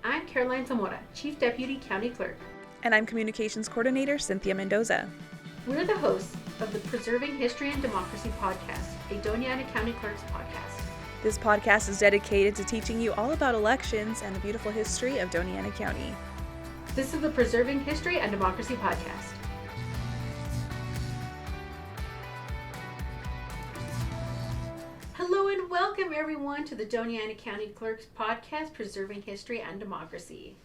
I'm Caroline Zamora, Chief Deputy County Clerk. And I'm Communications Coordinator Cynthia Mendoza. We're the hosts of the Preserving History and Democracy podcast, a Doña Ana County Clerk's podcast. This podcast is dedicated to teaching you all about elections and the beautiful history of Doña Ana County. This is the Preserving History and Democracy podcast. Hello and welcome everyone to the Doña Ana County Clerk's podcast, Preserving History and Democracy.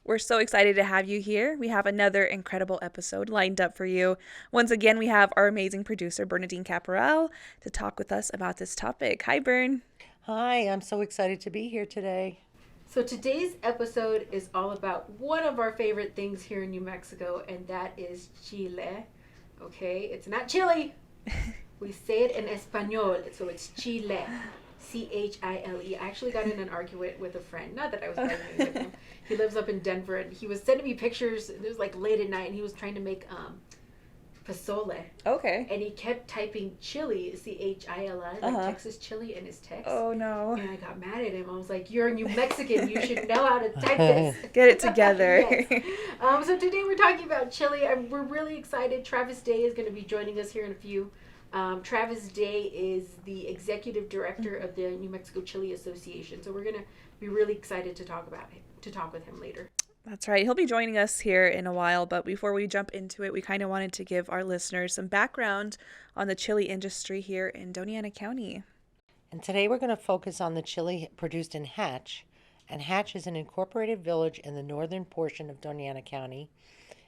We're so excited to have you here. We have another incredible episode lined up for you. Once again, we have our amazing producer, Bernardine Caporale, to talk with us about this topic. Hi, Bern. Hi, I'm so excited to be here today. So today's episode is all about one of our favorite things here in New Mexico, and that is Chile. Okay, it's not chili. We say it in Espanol, so it's Chile. Chile. I actually got in an argument with a friend. Not that I was arguing with him. He lives up in Denver, and he was sending me pictures. It was like late at night, and he was trying to make pozole. Okay. And he kept typing chili, Chili, like Texas chili, in his text. Oh, no. And I got mad at him. I was like, "You're New Mexican. You should know how to type this. Get it together." Yes. So today we're talking about chili. We're really excited. Travis Day is going to be joining us here in a few. Travis Day is the executive director of the New Mexico Chile Association. So we're going to be really excited to talk with him later. That's right. He'll be joining us here in a while, but before we jump into it, we kind of wanted to give our listeners some background on the chili industry here in Doña Ana County. And today we're going to focus on the chili produced in Hatch. And Hatch is an incorporated village in the northern portion of Doña Ana County.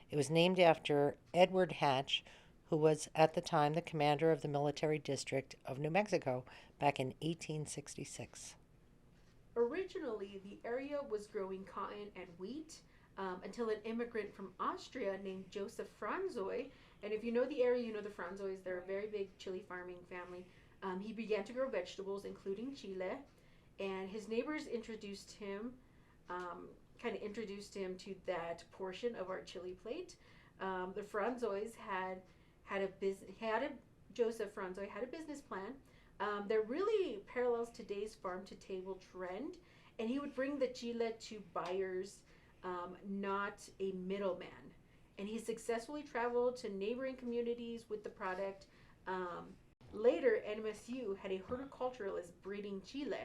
It was named after Edward Hatch, who was at the time the commander of the military district of New Mexico back in 1866. Originally, the area was growing cotton and wheat until an immigrant from Austria named Joseph Franzoy, and if you know the area, you know the Franzoys, they're a very big chili farming family. He began to grow vegetables, including chile, and his neighbors introduced him to that portion of our chili plate. The Franzoys Joseph Franzoy had a business plan that really parallels today's farm-to-table trend, and he would bring the chile to buyers, not a middleman. And he successfully traveled to neighboring communities with the product. Later, NMSU had a horticulturalist breeding chile,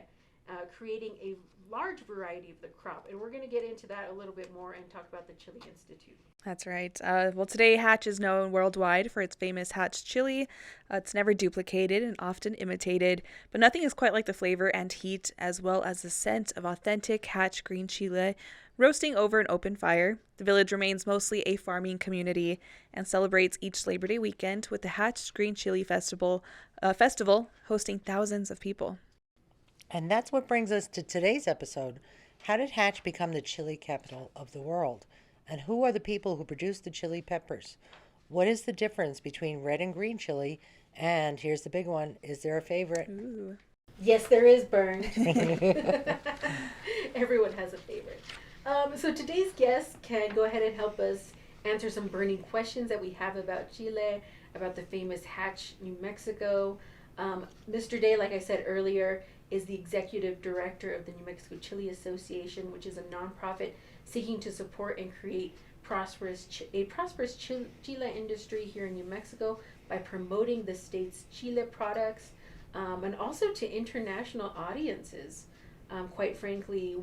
creating a large variety of the crop. And we're going to get into that a little bit more and talk about the Chili Institute. That's right. Well, today Hatch is known worldwide for its famous Hatch chili. It's never duplicated and often imitated, but nothing is quite like the flavor and heat, as well as the scent of authentic Hatch green chile roasting over an open fire. The village remains mostly a farming community and celebrates each Labor Day weekend with the Hatch Green Chili Festival hosting thousands of people. And that's what brings us to today's episode. How did Hatch become the chili capital of the world? And who are the people who produce the chili peppers? What is the difference between red and green chili? And here's the big one. Is there a favorite? Ooh. Yes, there is, Bern. Everyone has a favorite. So today's guest can go ahead and help us answer some burning questions that we have about Chile, about the famous Hatch, New Mexico. Mr. Day, like I said earlier, is the executive director of the New Mexico Chile Association, which is a nonprofit seeking to support and create a prosperous chile industry here in New Mexico by promoting the state's chile products and also to international audiences. Quite frankly,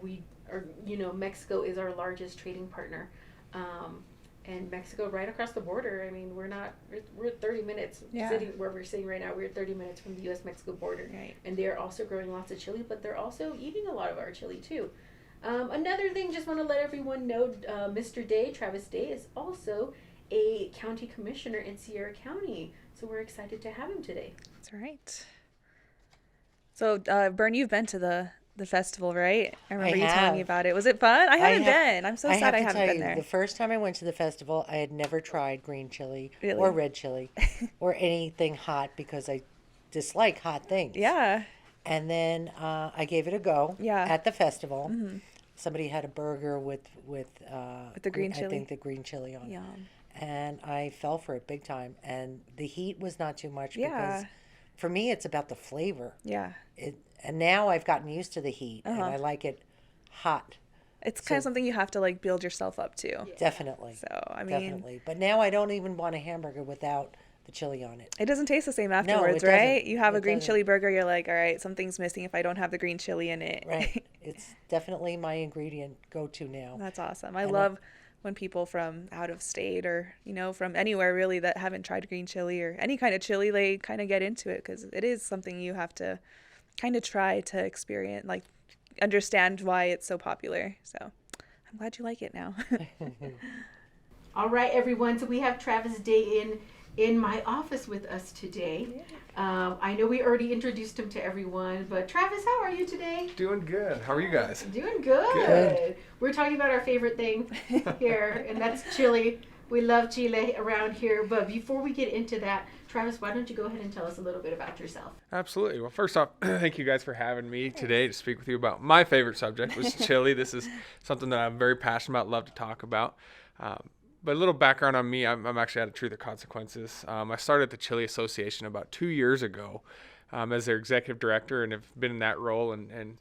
Mexico is our largest trading partner. And Mexico right across the border. I mean, we're 30 minutes sitting where we're sitting right now. We're 30 minutes from the U.S.-Mexico border. Right. And they're also growing lots of chili, but they're also eating a lot of our chili too. Another thing, just want to let everyone know, Mr. Day, Travis Day, is also a county commissioner in Sierra County. So we're excited to have him today. That's right. So, Bern, you've been to the festival, right? I remember you telling me about it. Was it fun? I haven't been. I'm so sad I haven't been there. The first time I went to the festival, I had never tried green chili Really? or red chili or anything hot because I dislike hot things. Yeah. And then I gave it a go at the festival. Mm-hmm. Somebody had a burger with the green chili? I think the green chili on. Yum. And I fell for it big time. And the heat was not too much Yeah. because for me it's about the flavor. Yeah. And now I've gotten used to the heat and I like it hot. It's kind of something you have to like build yourself up to. Yeah. Definitely. So, I mean, Definitely. But now I don't even want a hamburger without the chili on it. it doesn't taste the same afterwards, it right? doesn't. You have a It green doesn't. chili burger, you're like, all right, something's missing if I don't have the green chili in it. Right. It's definitely my ingredient go-to now. That's awesome. I And love when people from out of state or, from anywhere really that haven't tried green chili or any kind of chili, they kind of get into it because it is something you have to kind of try to experience, like understand why it's so popular. So I'm glad you like it now. All right, everyone. So we have Travis Day in my office with us today. I know we already introduced him to everyone, but Travis, how are you today? Doing good. How are you guys? Doing good. Good. We're talking about our favorite thing here, and that's chili. We love chili around here. But before we get into that, Travis, why don't you go ahead and tell us a little bit about yourself? Absolutely. Well, first off, thank you guys for having me today to speak with you about my favorite subject, which is chili. This is something that I'm very passionate about, love to talk about. But a little background on me, I'm actually out of Truth or Consequences. I started the Chile Association about 2 years ago as their executive director and have been in that role and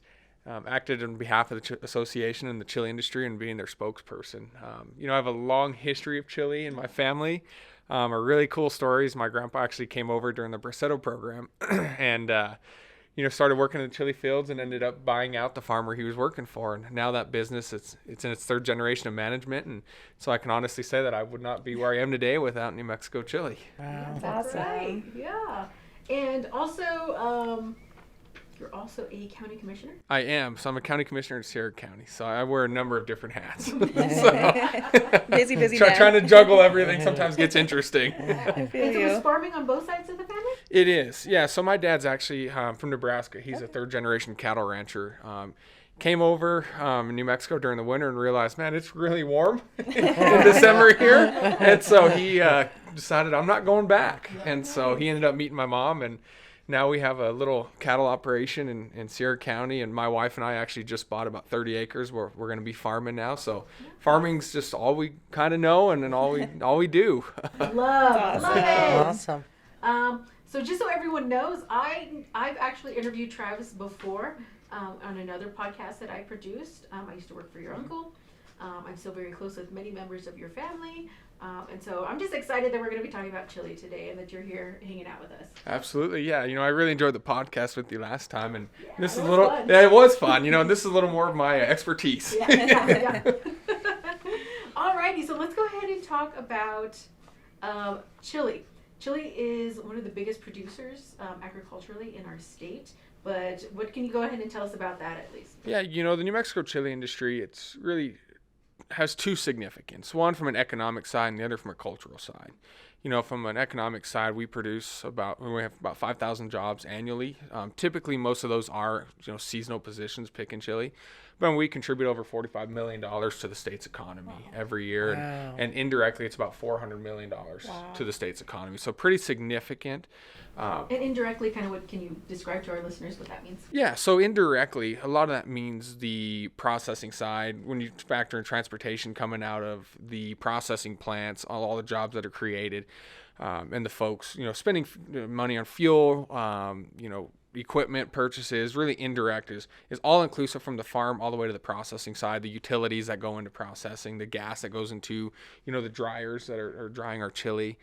acted on behalf of the association and the chili industry and being their spokesperson. I have a long history of chili in my family. Are really cool stories. My grandpa actually came over during the Braceto program and started working in the chili fields and ended up buying out the farmer he was working for. And now that business, it's in its third generation of management. And so I can honestly say that I would not be where I am today without New Mexico chili. Wow. That's right. Yeah. And also, you're also a county commissioner? I am. So I'm a county commissioner in Sierra County. So I wear a number of different hats. Busy man. Trying to juggle everything sometimes gets interesting. I feel And so you. is farming on both sides of the family? It is. Yeah. So my dad's actually from Nebraska. He's a third generation cattle rancher. Came over in New Mexico during the winter and realized, man, it's really warm in December here. And so he decided I'm not going back. And so he ended up meeting my mom, and now we have a little cattle operation in Sierra County, and my wife and I actually just bought about 30 acres where we're going to be farming now. So farming's just all we kind of know and then all we do. Love it. Awesome. So just so everyone knows, I've actually interviewed Travis before on another podcast that I produced. I used to work for your uncle. I'm still very close with many members of your family. And so I'm just excited that we're going to be talking about chili today and that you're here hanging out with us. Absolutely, yeah. I really enjoyed the podcast with you last time, and this is it a was little. fun. Yeah, it was fun. This is a little more of my expertise. Yeah. Alrighty, so let's go ahead and talk about chili. Chili is one of the biggest producers agriculturally in our state. But what can you go ahead and tell us about that at least? Yeah, the New Mexico chili industry, it's really has two significance. One from an economic side and the other from a cultural side. From an economic side, we have about 5,000 jobs annually. Typically, most of those are, seasonal positions, picking chili. But we contribute over $45 million to the state's economy every year. Wow. And indirectly, it's about $400 million to the state's economy. So pretty significant. And indirectly, kind of what can you describe to our listeners what that means? Yeah, so indirectly, a lot of that means the processing side. When you factor in transportation coming out of the processing plants, all the jobs that are created, and the folks, spending money on fuel, equipment purchases, really indirect is all inclusive from the farm all the way to the processing side, the utilities that go into processing, the gas that goes into, the dryers that are drying our chili,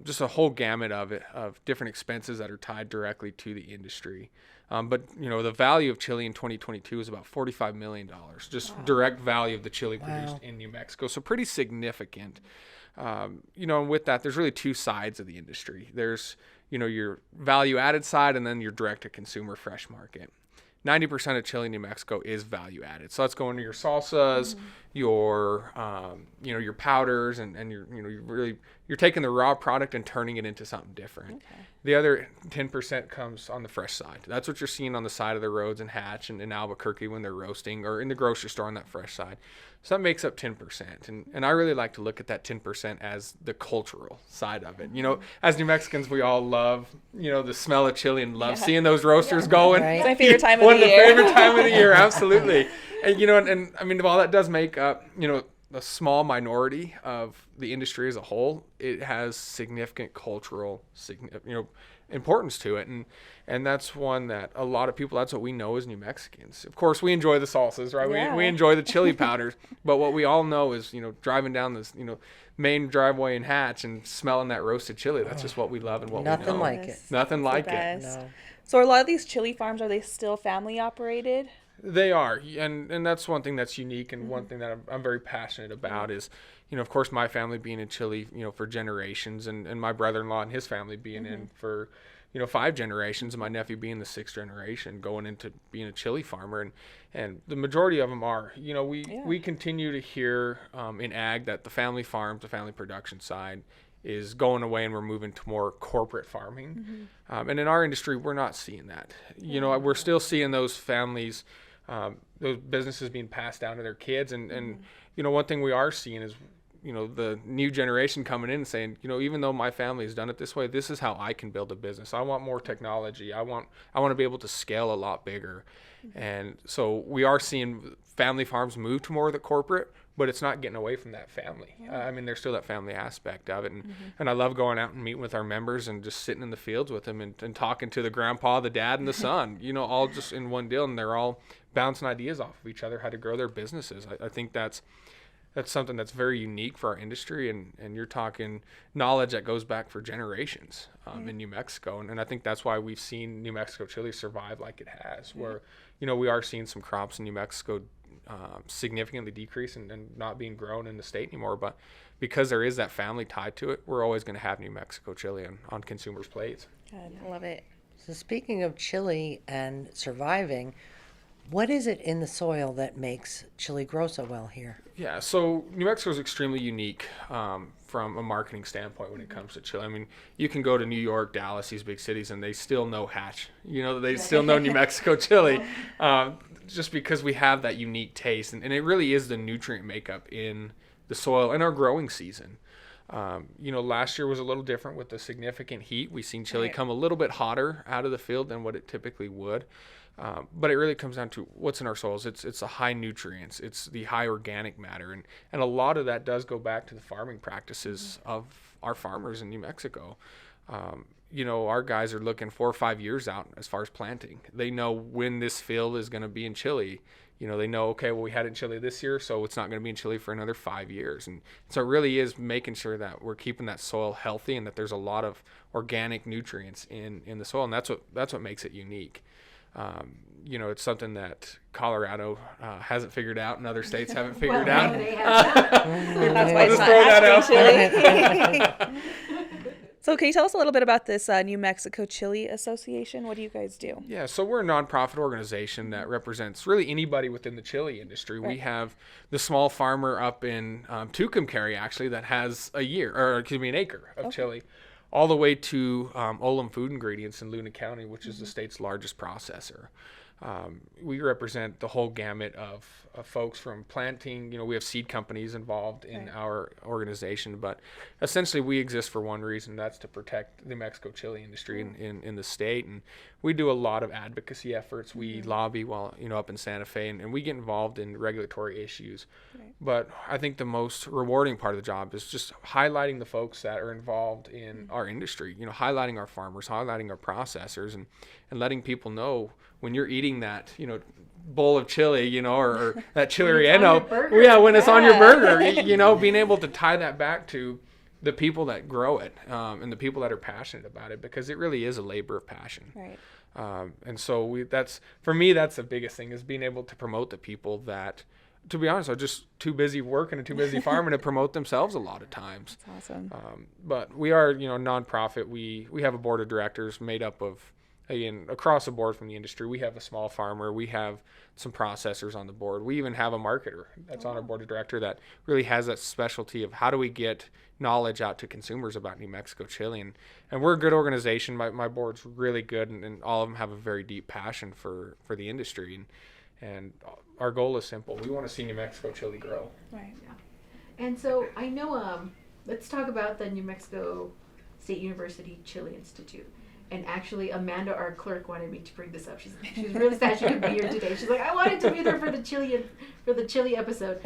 just a whole gamut of different expenses that are tied directly to the industry. But the value of chili in 2022 is about $45 million, just direct value of the chili produced in New Mexico. So pretty significant. And with that, there's really two sides of the industry. There's, your value added side and then your direct to consumer fresh market. 90% of chili in New Mexico is value added. So that's going to your salsas, your powders, and you're taking the raw product and turning it into something different. Okay. The other 10% comes on the fresh side. That's what you're seeing on the side of the roads in Hatch and in Albuquerque when they're roasting, or in the grocery store on that fresh side. So that makes up 10%. And I really like to look at that 10% as the cultural side of it. As New Mexicans, we all love, the smell of chili and love seeing those roasters going. Right. It's my favorite time of One the of the year. favorite time of the year, absolutely. And and I mean, while that does make up, a small minority of the industry as a whole, it has significant cultural, importance to it, and that's one that a lot of people, that's what we know as New Mexicans. Of course, we enjoy the salsas, right? Yeah. We enjoy the chili powders, but what we all know is, driving down this, main driveway in Hatch and smelling that roasted chili. That's just what we love and what we know. Nothing like it. Nothing It's like the it. best. No. So are a lot of these chili farms, are they still family operated? They are, and that's one thing that's unique, and one thing that I'm very passionate about is, of course, my family being in Chile, for generations, and my brother-in-law and his family being in for, 5 generations, and my nephew being the 6th generation going into being a chili farmer, and the majority of them are, we continue to hear in ag that the family farms, the family production side is going away, and we're moving to more corporate farming. And in our industry, we're not seeing that. We're still seeing those families, those businesses being passed down to their kids. And one thing we are seeing is, the new generation coming in and saying, even though my family has done it this way, this is how I can build a business. I want more technology. I want to be able to scale a lot bigger. And so we are seeing family farms move to more of the corporate, but it's not getting away from that family. There's still that family aspect of it. And I love going out and meeting with our members and just sitting in the fields with them and talking to the grandpa, the dad, and the son, all just in one deal. And they're all bouncing ideas off of each other, how to grow their businesses. I think that's something that's very unique for our industry. And you're talking knowledge that goes back for generations in New Mexico. And I think that's why we've seen New Mexico chili survive like it has, where, we are seeing some crops in New Mexico significantly decrease and not being grown in the state anymore, but because there is that family tied to it, we're always going to have New Mexico chili on consumers' plates. Good. I love it. So speaking of chili and surviving, what is it in the soil that makes chili grow so well here? Yeah, so New Mexico is extremely unique from a marketing standpoint when it comes to chili. You can go to New York, Dallas, these big cities, and they still know Hatch. They still know New Mexico chili. Just because we have that unique taste, and it really is the nutrient makeup in the soil and our growing season. Last year was a little different with the significant heat. We've seen chili come a little bit hotter out of the field than what it typically would. But it really comes down to what's in our soils. It's the high nutrients. It's the high organic matter. And a lot of that does go back to the farming practices of our farmers in New Mexico. Our guys are looking 4 or 5 years out as far as planting. They know when this field is going to be in Chile. They know, okay, well, we had it in Chile this year, so it's not going to be in Chile for another 5 years. And so it really is making sure that we're keeping that soil healthy and that there's a lot of organic nutrients in the soil. And that's what makes it unique. It's something that Colorado hasn't figured out and other states haven't figured out. No, they have not. That's why it's Just not throw that Hatch out. chili. So can you tell us a little bit about this New Mexico Chile Association? What do you guys do? Yeah, so we're a nonprofit organization that represents really anybody within the chili industry. Right. We have the small farmer up in Tucumcari, actually, that has an acre of chili, all the way to Olam Food Ingredients in Luna County, which is the state's largest processor. We represent the whole gamut of folks from planting. We have seed companies involved in our organization, but essentially we exist for one reason, that's to protect the Mexico chili industry in the state. And we do a lot of advocacy efforts. We lobby up in Santa Fe, and we get involved in regulatory issues. But I think the most rewarding part of the job is just highlighting the folks that are involved in our industry, highlighting our farmers, highlighting our processors, and letting people know when you're eating that, bowl of chili, or that chili relleno. When it's on your burger, being able to tie that back to the people that grow it and the people that are passionate about it, because it really is a labor of passion. Right. And so that's the biggest thing, is being able to promote the people that, to be honest, are just too busy working and too busy farming to promote themselves a lot of times. That's awesome. But we are, nonprofit. We have a board of directors made up of, again, across the board from the industry. We have a small farmer. We have some processors on the board. We even have a marketer that's on our board of director that really has that specialty of how do we get knowledge out to consumers about New Mexico chili. And we're a good organization. My board's really good, and all of them have a very deep passion for the industry. And our goal is simple. We want to see New Mexico chili grow. Right. And so I know, let's talk about the New Mexico State University Chili Institute. And actually, Amanda, our clerk, wanted me to bring this up. She's really sad she couldn't be here today. She's like, I wanted to be there for the chili episode.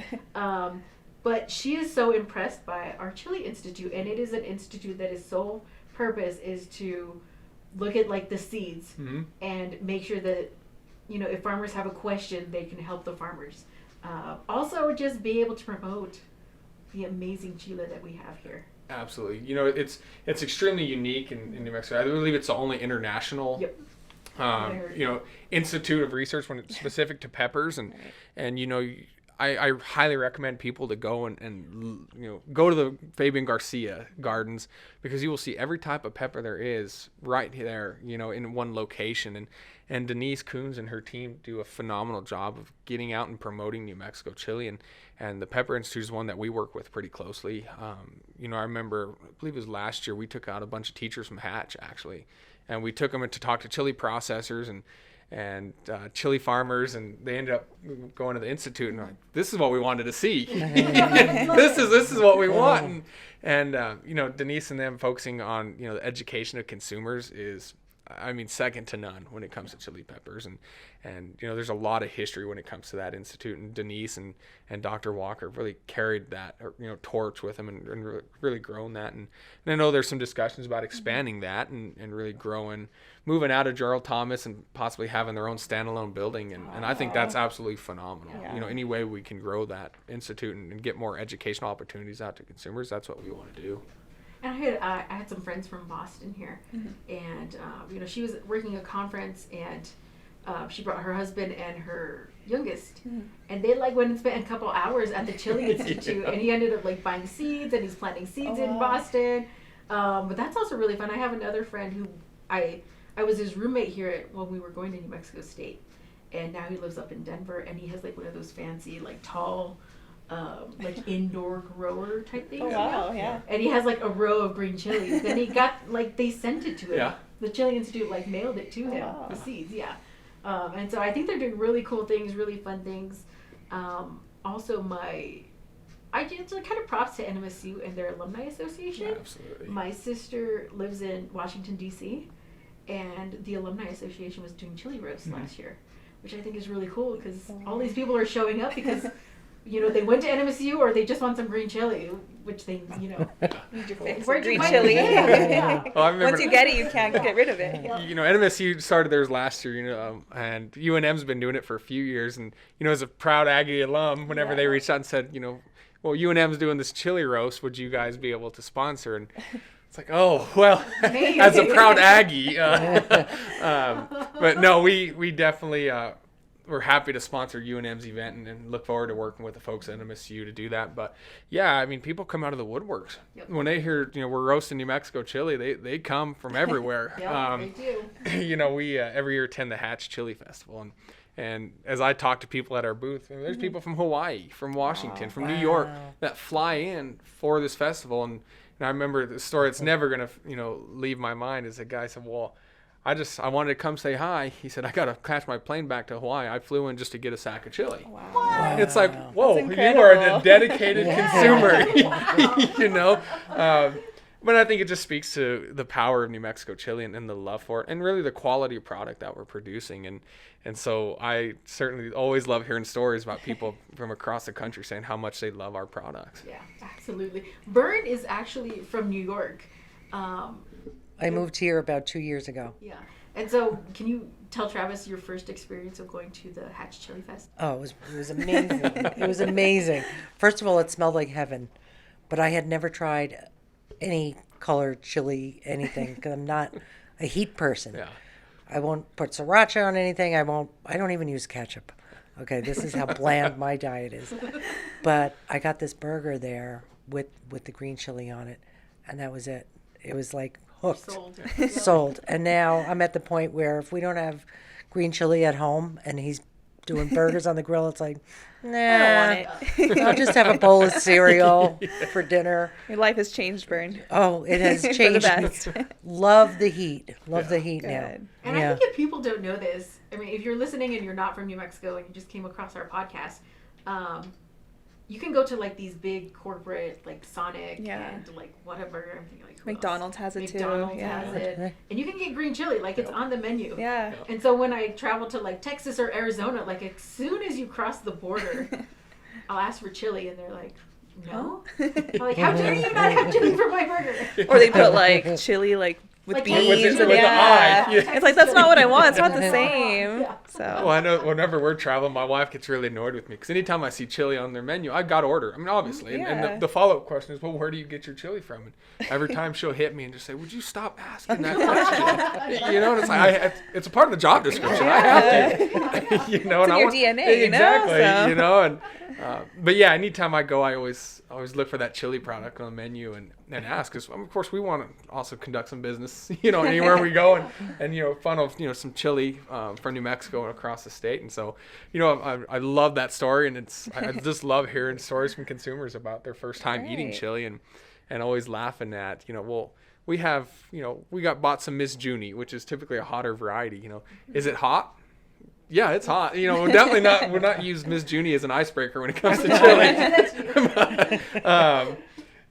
But she is so impressed by our Chili Institute, and it is an institute that its sole purpose is to look at like the seeds Mm-hmm. and make sure that, if farmers have a question, they can help the farmers. Also, just be able to promote the amazing Chile that we have here. Absolutely. It's extremely unique in New Mexico. I believe it's the only international Yep. institute of research when it's specific to peppers, and I highly recommend people to go and go to the Fabian Garcia gardens, because you will see every type of pepper there is right there, in one location. And Denise Coons and her team do a phenomenal job of getting out and promoting New Mexico chili, and the Pepper Institute is one that we work with pretty closely. I remember, I believe it was last year, we took out a bunch of teachers from Hatch actually, and we took them to talk to chili processors and chili farmers, and they ended up going to the institute, and like, this is what we wanted to see. this is what we want. And Denise and them focusing on the education of consumers is, second to none when it comes to chili peppers. And there's a lot of history when it comes to that institute, and Denise and Dr. Walker really carried that torch with them, and really grown that. And I know there's some discussions about expanding that and really moving out of Gerald Thomas and possibly having their own standalone building. And I think that's absolutely phenomenal. Yeah. Any way we can grow that institute and get more educational opportunities out to consumers, that's what we want to do. And I had some friends from Boston here, and she was working a conference, and she brought her husband and her youngest, and they went and spent a couple hours at the Chili Institute, and he ended up buying seeds, and he's planting seeds in Boston. But that's also really fun. I have another friend who I was his roommate here when we were going to New Mexico State, and now he lives up in Denver, and he has one of those fancy tall indoor grower type things. Oh wow, yeah. And he has a row of green chilies. Then he got they sent it to him. Yeah. The Chili Institute mailed it to him. Wow. The seeds, yeah. And so I think they're doing really cool things, really fun things. Also, I give kind of props to NMSU and their alumni association. Yeah, absolutely. My sister lives in Washington D.C. and the alumni association was doing chili roast last year, which I think is really cool because all these people are showing up because they went to NMSU or they just want some green chili, which they Need your fix Where'd of you green find chili. it? Yeah. Well, I remember, Once you get it, you can't get rid of it. NMSU started theirs last year, and UNM's been doing it for a few years. And, as a proud Aggie alum, whenever they reached out and said, well, UNM's doing this chili roast, would you guys be able to sponsor? And it's like, oh, well, as a proud Aggie. But no, we definitely, we're happy to sponsor UNM's event and look forward to working with the folks at NMSU to do that. But yeah, people come out of the woodworks. Yep. When they hear, we're roasting New Mexico chili, they come from everywhere. They do. We every year attend the Hatch Chili Festival, and as I talk to people at our booth, there's people from Hawaii, from Washington, from New York that fly in for this festival. And I remember the story that's never gonna leave my mind is a guy said, well, I wanted to come say hi. He said, I got to catch my plane back to Hawaii. I flew in just to get a sack of chili. Wow. It's like, whoa, That's you are a incredible. dedicated consumer, But I think it just speaks to the power of New Mexico chili and the love for it and really the quality of product that we're producing. And so I certainly always love hearing stories about people from across the country saying how much they love our products. Yeah, absolutely. Bern is actually from New York. I moved here about 2 years ago. Yeah. And so can you tell Travis your first experience of going to the Hatch Chili Fest? Oh, it was amazing. It was amazing. First of all, it smelled like heaven, but I had never tried any colored chili, anything, because I'm not a heat person. Yeah. I won't put sriracha on anything. I don't even use ketchup. Okay, this is how bland my diet is. But I got this burger there with the green chili on it, and that was it. It was hooked. Sold. Sold. And now I'm at the point where if we don't have green chili at home and he's doing burgers on the grill, it's like, nah, I don't want it. I'll just have a bowl of cereal for dinner. Your life has changed, Bern. Oh, it has For the changed. best. Love the heat. Love the heat now. Good. And I think if people don't know this, if you're listening and you're not from New Mexico and you just came across our podcast, you can go to these big corporate Sonic and whatever. I'm thinking who McDonald's else? has it too. McDonald's Yeah. has it, and you can get green chili. It's on the menu. Yeah. And so when I travel to Texas or Arizona, as soon as you cross the border, I'll ask for chili, and they're like, "No." I'm like, "How dare you not have chili for my burger?" Or they put chili with Like beans with and the eye. Yeah. It's like, that's not what I want. It's not the same. Yeah. So Well, I know whenever we're traveling, my wife gets really annoyed with me because anytime I see chili on their menu, I've got to order. I mean, obviously. Yeah. And the follow-up question is, well, where do you get your chili from? And every time she'll hit me and just say, would you stop asking that question? You know, and it's like, it's a part of the job description. I have to. You know, It's and in your DNA, you know, exactly. so. You know, and but yeah, anytime I go, I always look for that chili product on the menu and ask, because of course we want to also conduct some business, you know, anywhere we go and you know, funnel, you know, some chili from New Mexico and across the state. And so, you know, I love that story, and I just love hearing stories from consumers about their first time eating chili and always laughing at, you know, well, we have, you know, we bought some Miss Junie, which is typically a hotter variety. You know, is it hot? Yeah, it's hot. You know, we'll not use Miss Junie as an icebreaker when it comes to chili. But,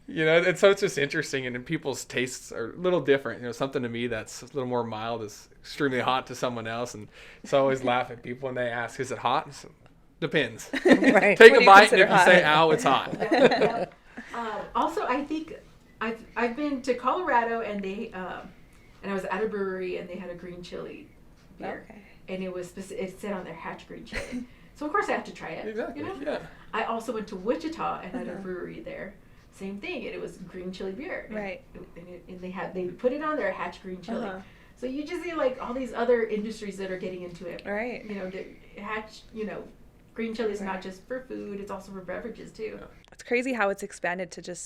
you know, and so it's just interesting, and people's tastes are a little different. You know, something to me that's a little more mild is extremely hot to someone else, and so I always laugh at people when they ask, "Is it hot?" And so, depends. Right. Take What do a you bite, and consider if you hot? say "ow," it's hot. Also, I think I've been to Colorado, and I was at a brewery, and they had a green chili beer, Okay. and it said on their Hatch green chili. So of course I have to try it. Exactly. You know? Yeah. I also went to Wichita and had a brewery there. Same thing, and it was green chili beer. Right. And they put it on their Hatch green chili. So you just see like all these other industries that are getting into it. Right. You know, the Hatch. You know, green chili is not just for food; it's also for beverages too. It's crazy how it's expanded to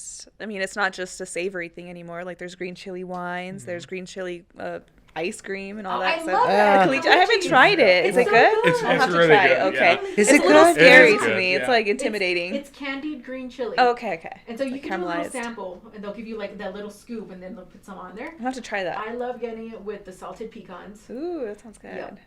I mean, it's not just a savory thing anymore. Like, there's green chili wines, there's green chili ice cream and all that I stuff. love that. I haven't tried it. Is It's it so good? good. I'll have to really try good, it. Okay. yeah. Is It's it a little good? scary It is to good, me. It's yeah. like intimidating. It's candied green chili. Oh, okay. And so you Like can do a little caramelized. sample, and they'll give you like that little scoop, and then they'll put some on there. I'll have to try that. I love getting it with the salted pecans. Ooh, that sounds good. Yep.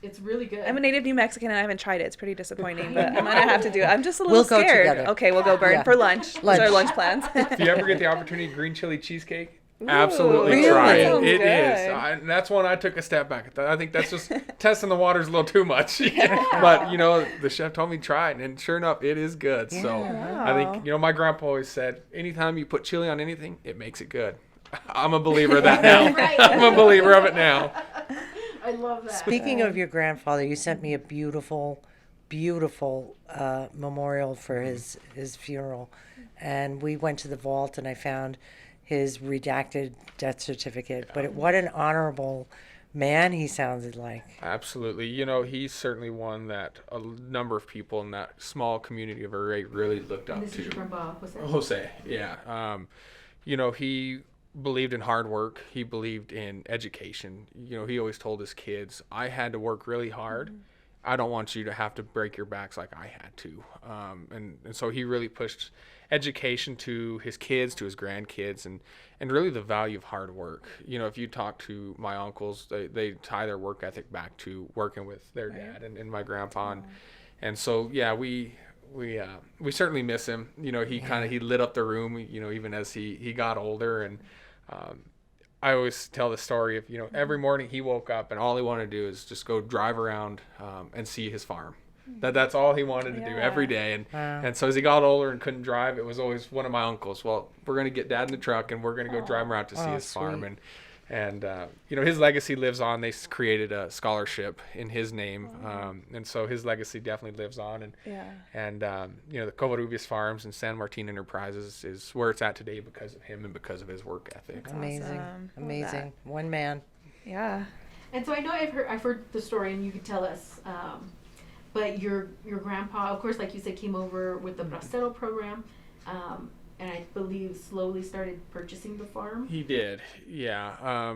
It's really good. I'm a native New Mexican and I haven't tried it. It's pretty disappointing, but I'm gonna have to do it. I'm just a little We'll go scared. together. Okay, we'll go Bern Yeah. for lunch. Those Lunch. are lunch plans. If you ever get the opportunity, green chili cheesecake, Ooh, absolutely really? try it. Sounds It good. is. That's one I took a step back. I think that's just testing the waters a little too much. But, you know, the chef told me try it, and sure enough, it is good. So I think, you know, my grandpa always said, anytime you put chili on anything, it makes it good. I'm a believer of that now. Right. I'm a believer of it now. I love that. Speaking of your grandfather, you sent me a beautiful memorial for his funeral, and we went to the vault and I found his redacted death certificate. But what an honorable man he sounded like. Absolutely. You know, he's certainly one that a number of people in that small community of Array really looked up And this is to. your grandpa. What's that? Jose, yeah. You know, he believed in hard work. He believed in education. You know, he always told his kids, I had to work really hard. I don't want you to have to break your backs like I had to. And so he really pushed education to his kids, to his grandkids, and really the value of hard work. You know, if you talk to my uncles, they tie their work ethic back to working with their dad and my grandpa. And so, yeah, we certainly miss him. You know, he lit up the room, you know, even as he got older. And I always tell the story of, you know, every morning he woke up and all he wanted to do is just go drive around and see his farm. That's all he wanted to do every day. And so as he got older and couldn't drive, it was always one of my uncles. Well, we're going to get Dad in the truck and we're going to go drive him around to see his farm. And you know, his legacy lives on. They created a scholarship in his name. And so his legacy definitely lives on. And you know, the Covarrubias Farms and San Martin Enterprises is where it's at today because of him and because of his work ethic. Amazing. Awesome. Love Amazing. that. One man. Yeah. And so I know I've heard the story, and you could tell us. But your grandpa, of course, like you said, came over with the Bracero program, and I believe slowly started purchasing the farm. He did, yeah.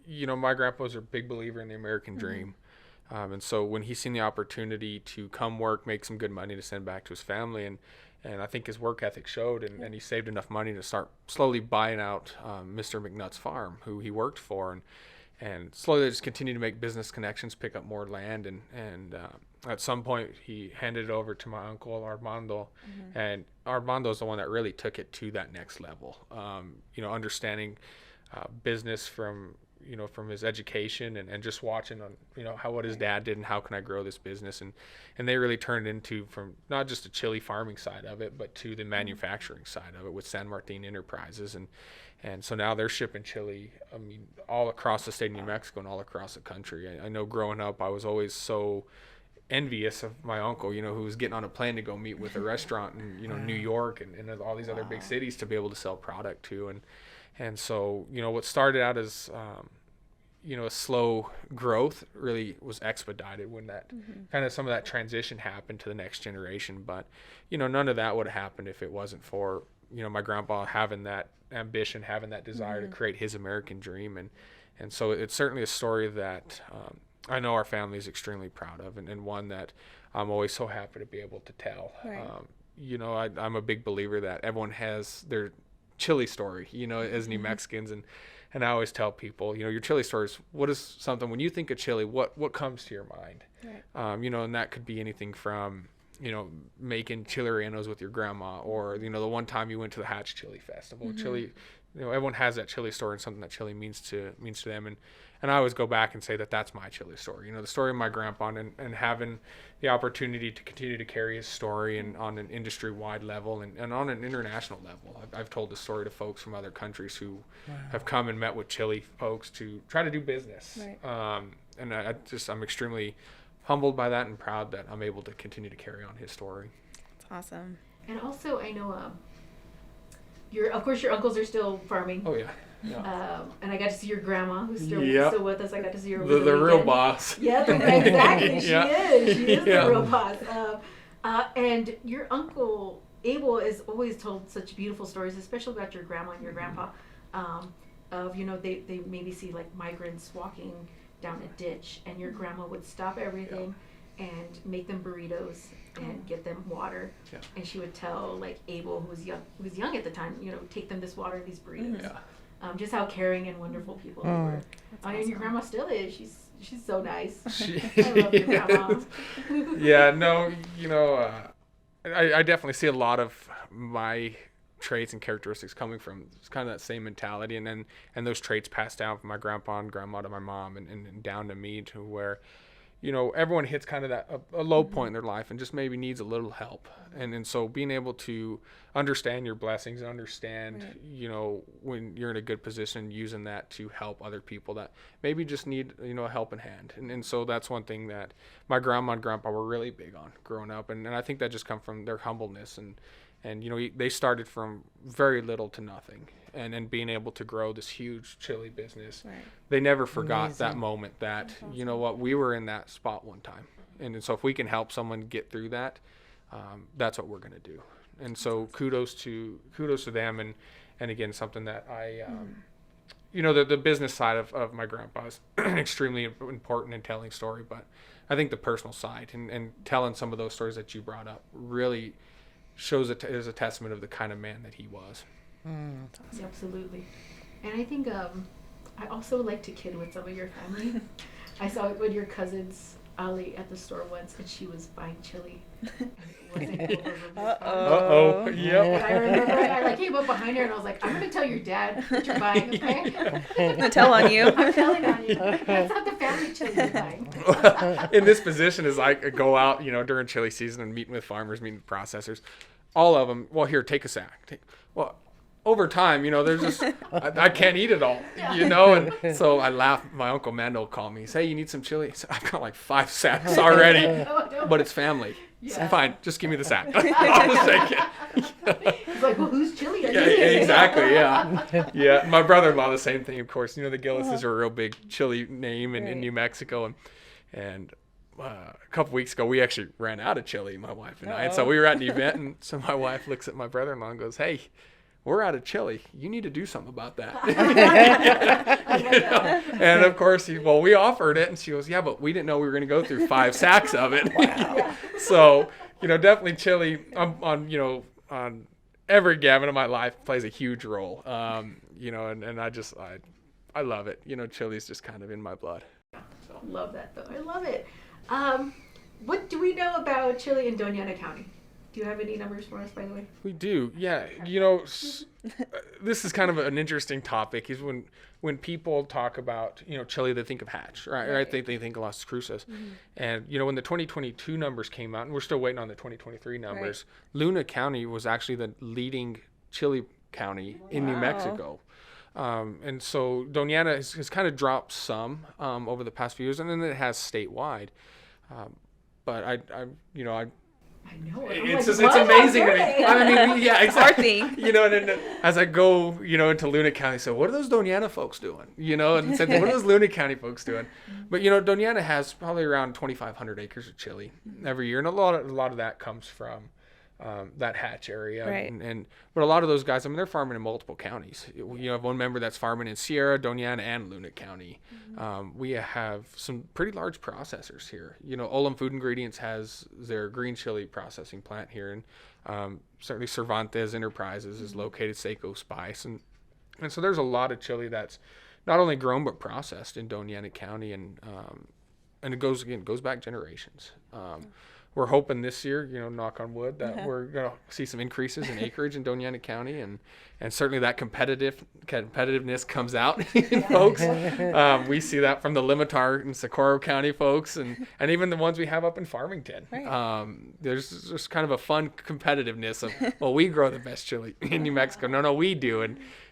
You know, my grandpa was a big believer in the American dream. And so when he seen the opportunity to come work, make some good money to send back to his family, and I think his work ethic showed, and he saved enough money to start slowly buying out Mr. McNutt's farm, who he worked for, and slowly just continued to make business connections, pick up more land, and at some point he handed it over to my uncle Armando, and Armando's the one that really took it to that next level. You know, understanding business from from his education and just watching on, what his dad did and how can I grow this business. And they really turned into from not just the chili farming side of it, but to the manufacturing side of it with San Martin Enterprises. And so now they're shipping chili, all across the state of New Mexico and all across the country. I know growing up, I was always so envious of my uncle, who was getting on a plane to go meet with a restaurant in, New York and all these other big cities to be able to sell product to. And so, what started out as, a slow growth really was expedited when that kind of some of that transition happened to the next generation. But, none of that would have happened if it wasn't for, my grandpa having that ambition, having that desire to create his American dream. And so it's certainly a story that I know our family is extremely proud of, and one that I'm always so happy to be able to tell. Right. I'm a big believer that everyone has their chili story, as New Mexicans. And I always tell people, your chili stories, what is something, when you think of chili, what comes to your mind? Right. And that could be anything from, making chili rellenos with your grandma, or, the one time you went to the Hatch Chili Festival. Chili, everyone has that chili story and something that chili means to them. And I always go back and say that that's my chili story. The story of my grandpa and having the opportunity to continue to carry his story and on an industry-wide level and on an international level. I've told the story to folks from other countries who have come and met with chili folks to try to do business. Right. And I'm extremely humbled by that and proud that I'm able to continue to carry on his story. That's awesome. And also, I know, of course, your uncles are still farming. Oh yeah. Yeah. And I got to see your grandma, who's still with us. I got to see her over the real boss. Yeah, exactly. She is. She is Yeah. the real boss. And your uncle Abel has always told such beautiful stories, especially about your grandma and your grandpa. Of they maybe see like migrants walking down a ditch, and your grandma would stop everything and make them burritos and get them water. Yeah. And she would tell like Abel, who was young at the time, take them this water and these burritos. Yeah. Just how caring and wonderful people they were. Awesome. And your grandma still is. She's so nice. I love your grandma. Yeah, no, I definitely see a lot of my traits and characteristics coming from kind of that same mentality, and those traits passed down from my grandpa and grandma to my mom and down to me, to where everyone hits kind of that a low point in their life and just maybe needs a little help. And so being able to understand your blessings and understand, right, when you're in a good position, using that to help other people that maybe just need, a helping hand. And so that's one thing that my grandma and grandpa were really big on growing up. And I think that just come from their humbleness and they started from very little to nothing, and being able to grow this huge chili business. Right. They never forgot that moment that, awesome. We were in that spot one time. And so if we can help someone get through that, that's what we're going to do. And so kudos to them. And again, something that I, the business side of my grandpa is extremely important in telling story, but I think the personal side and telling some of those stories that you brought up really shows it is a testament of the kind of man that he was. Awesome. Absolutely. And I think I also like to kid with some of your family. I saw one of your cousins, Ali, at the store once, and she was buying chili. Uh-oh. Yep. And I remember I came up behind her and I was like, I'm going to tell your dad what you're buying, okay? I'm going to tell on you. I'm telling on you. That's not the family chili you're buying. In this position is I go out, during chili season and meeting with farmers, meeting with processors. All of them, well, here, take a sack. Over time, there's just, I can't eat it all, and so I laugh. My Uncle Mando called me. He said, hey, you need some chili? So I've got like 5 sacks already, but it's family. Yeah. So fine, just give me the sack. I'll just take it. He's like, well, whose chili are you eating? Exactly, yeah. Yeah, my brother-in-law, the same thing, of course. The Gillises are a real big chili name in New Mexico, and a couple weeks ago, we actually ran out of chili, my wife and I. And so we were at an event, and so my wife looks at my brother-in-law and goes, hey, we're out of chili. You need to do something about that. And of course, we offered it, and she goes, yeah, but we didn't know we were going to go through 5 sacks of it. Wow. So, definitely chili on every gamut of my life plays a huge role. And I love it. Chili's just kind of in my blood. So. Love that though. I love it. What do we know about chili in Doña Ana County? Do you have any numbers for us, by the way? We do, yeah. This is kind of an interesting topic. Is when people talk about chili, they think of hatch, right? Right. I think they think of Las Cruces, and when the 2022 numbers came out, and we're still waiting on the 2023 numbers. Luna County was actually the leading chili county in New Mexico. And so Doña Ana has kind of dropped some over the past few years, and then it has statewide. But I know. it's amazing to me. I mean, yeah, exactly. Our thing. And then as I go, into Luna County, so what are those Doña Ana folks doing? And said, what are those Luna County folks doing? But Doña Ana has probably around 2,500 acres of chili every year, and a lot of that comes from that hatch area. Right. But a lot of those guys, I mean, they're farming in multiple counties. You have one member that's farming in Sierra, Doña Ana, and Luna County. We have some pretty large processors here. Olam Food Ingredients has their green chili processing plant here, and certainly Cervantes Enterprises is located, Seco Spice, and so there's a lot of chili that's not only grown but processed in Doña Ana County, and it goes back generations. We're hoping this year, knock on wood, that we're going to see some increases in acreage in Doña Ana County, and certainly that competitiveness comes out in folks. We see that from the Limitar and Socorro County folks, and even the ones we have up in Farmington. Right. There's just kind of a fun competitiveness of, well, we grow the best chili in New Mexico. No, we do,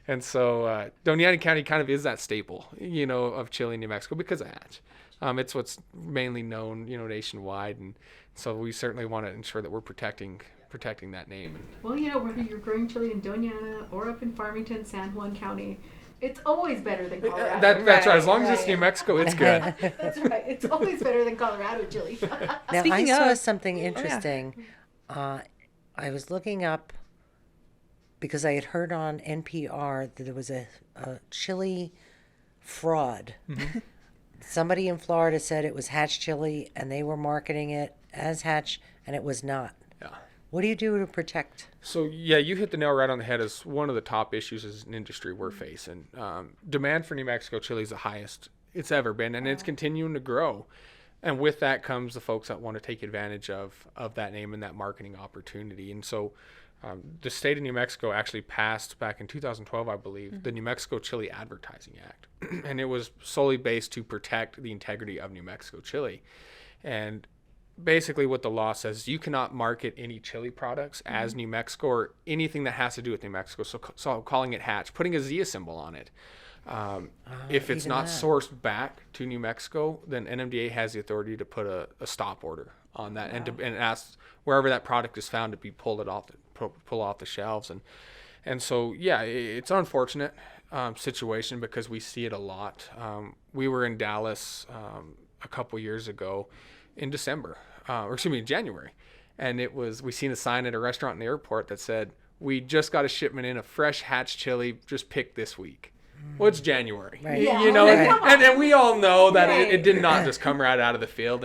and so Doña Ana County kind of is that staple, of chili in New Mexico because of hatch. It's what's mainly known, nationwide, and so we certainly want to ensure that we're protecting that name. Well, whether you're growing chili in Doña Ana or up in Farmington, San Juan County, it's always better than Colorado. That's right. As long as it's New Mexico, it's good. That's right. It's always better than Colorado chili. Now, Speaking I saw of- something interesting. I was looking up because I had heard on NPR that there was a chili fraud. Somebody in Florida said it was hatch chili, and they were marketing it as hatch, and it was not. Yeah. What do you do to protect? So, yeah, you hit the nail right on the head as one of the top issues as an industry we're facing. Demand for New Mexico chili is the highest it's ever been, and it's continuing to grow. And with that comes the folks that want to take advantage of that name and that marketing opportunity. And so the state of New Mexico actually passed back in 2012, I believe, the New Mexico Chili Advertising Act. And it was solely based to protect the integrity of New Mexico chili. And basically what the law says, you cannot market any chili products as New Mexico or anything that has to do with New Mexico. So calling it hatch, putting a Zia symbol on it. If it's not sourced back to New Mexico, then NMDA has the authority to put a stop order on that and ask wherever that product is found to be pull off the shelves. And so, yeah, it's an unfortunate situation because we see it a lot. We were in Dallas a couple years ago in January. And we seen a sign at a restaurant in the airport that said, "We just got a shipment in of fresh hatch chili, just picked this week." Well, it's January, Right. Yeah. and we all know that Right. it did not just come right out of the field.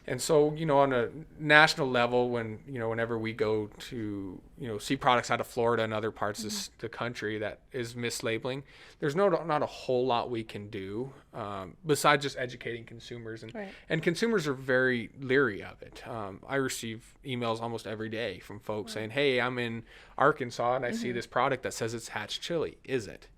And so, on a national level, whenever we go to, see products out of Florida and other parts of the country that is mislabeling, there's not a whole lot we can do besides just educating consumers. And consumers are very leery of it. I receive emails almost every day from folks saying, "Hey, I'm in Arkansas and I see this product that says it's hatch chili. Is it?"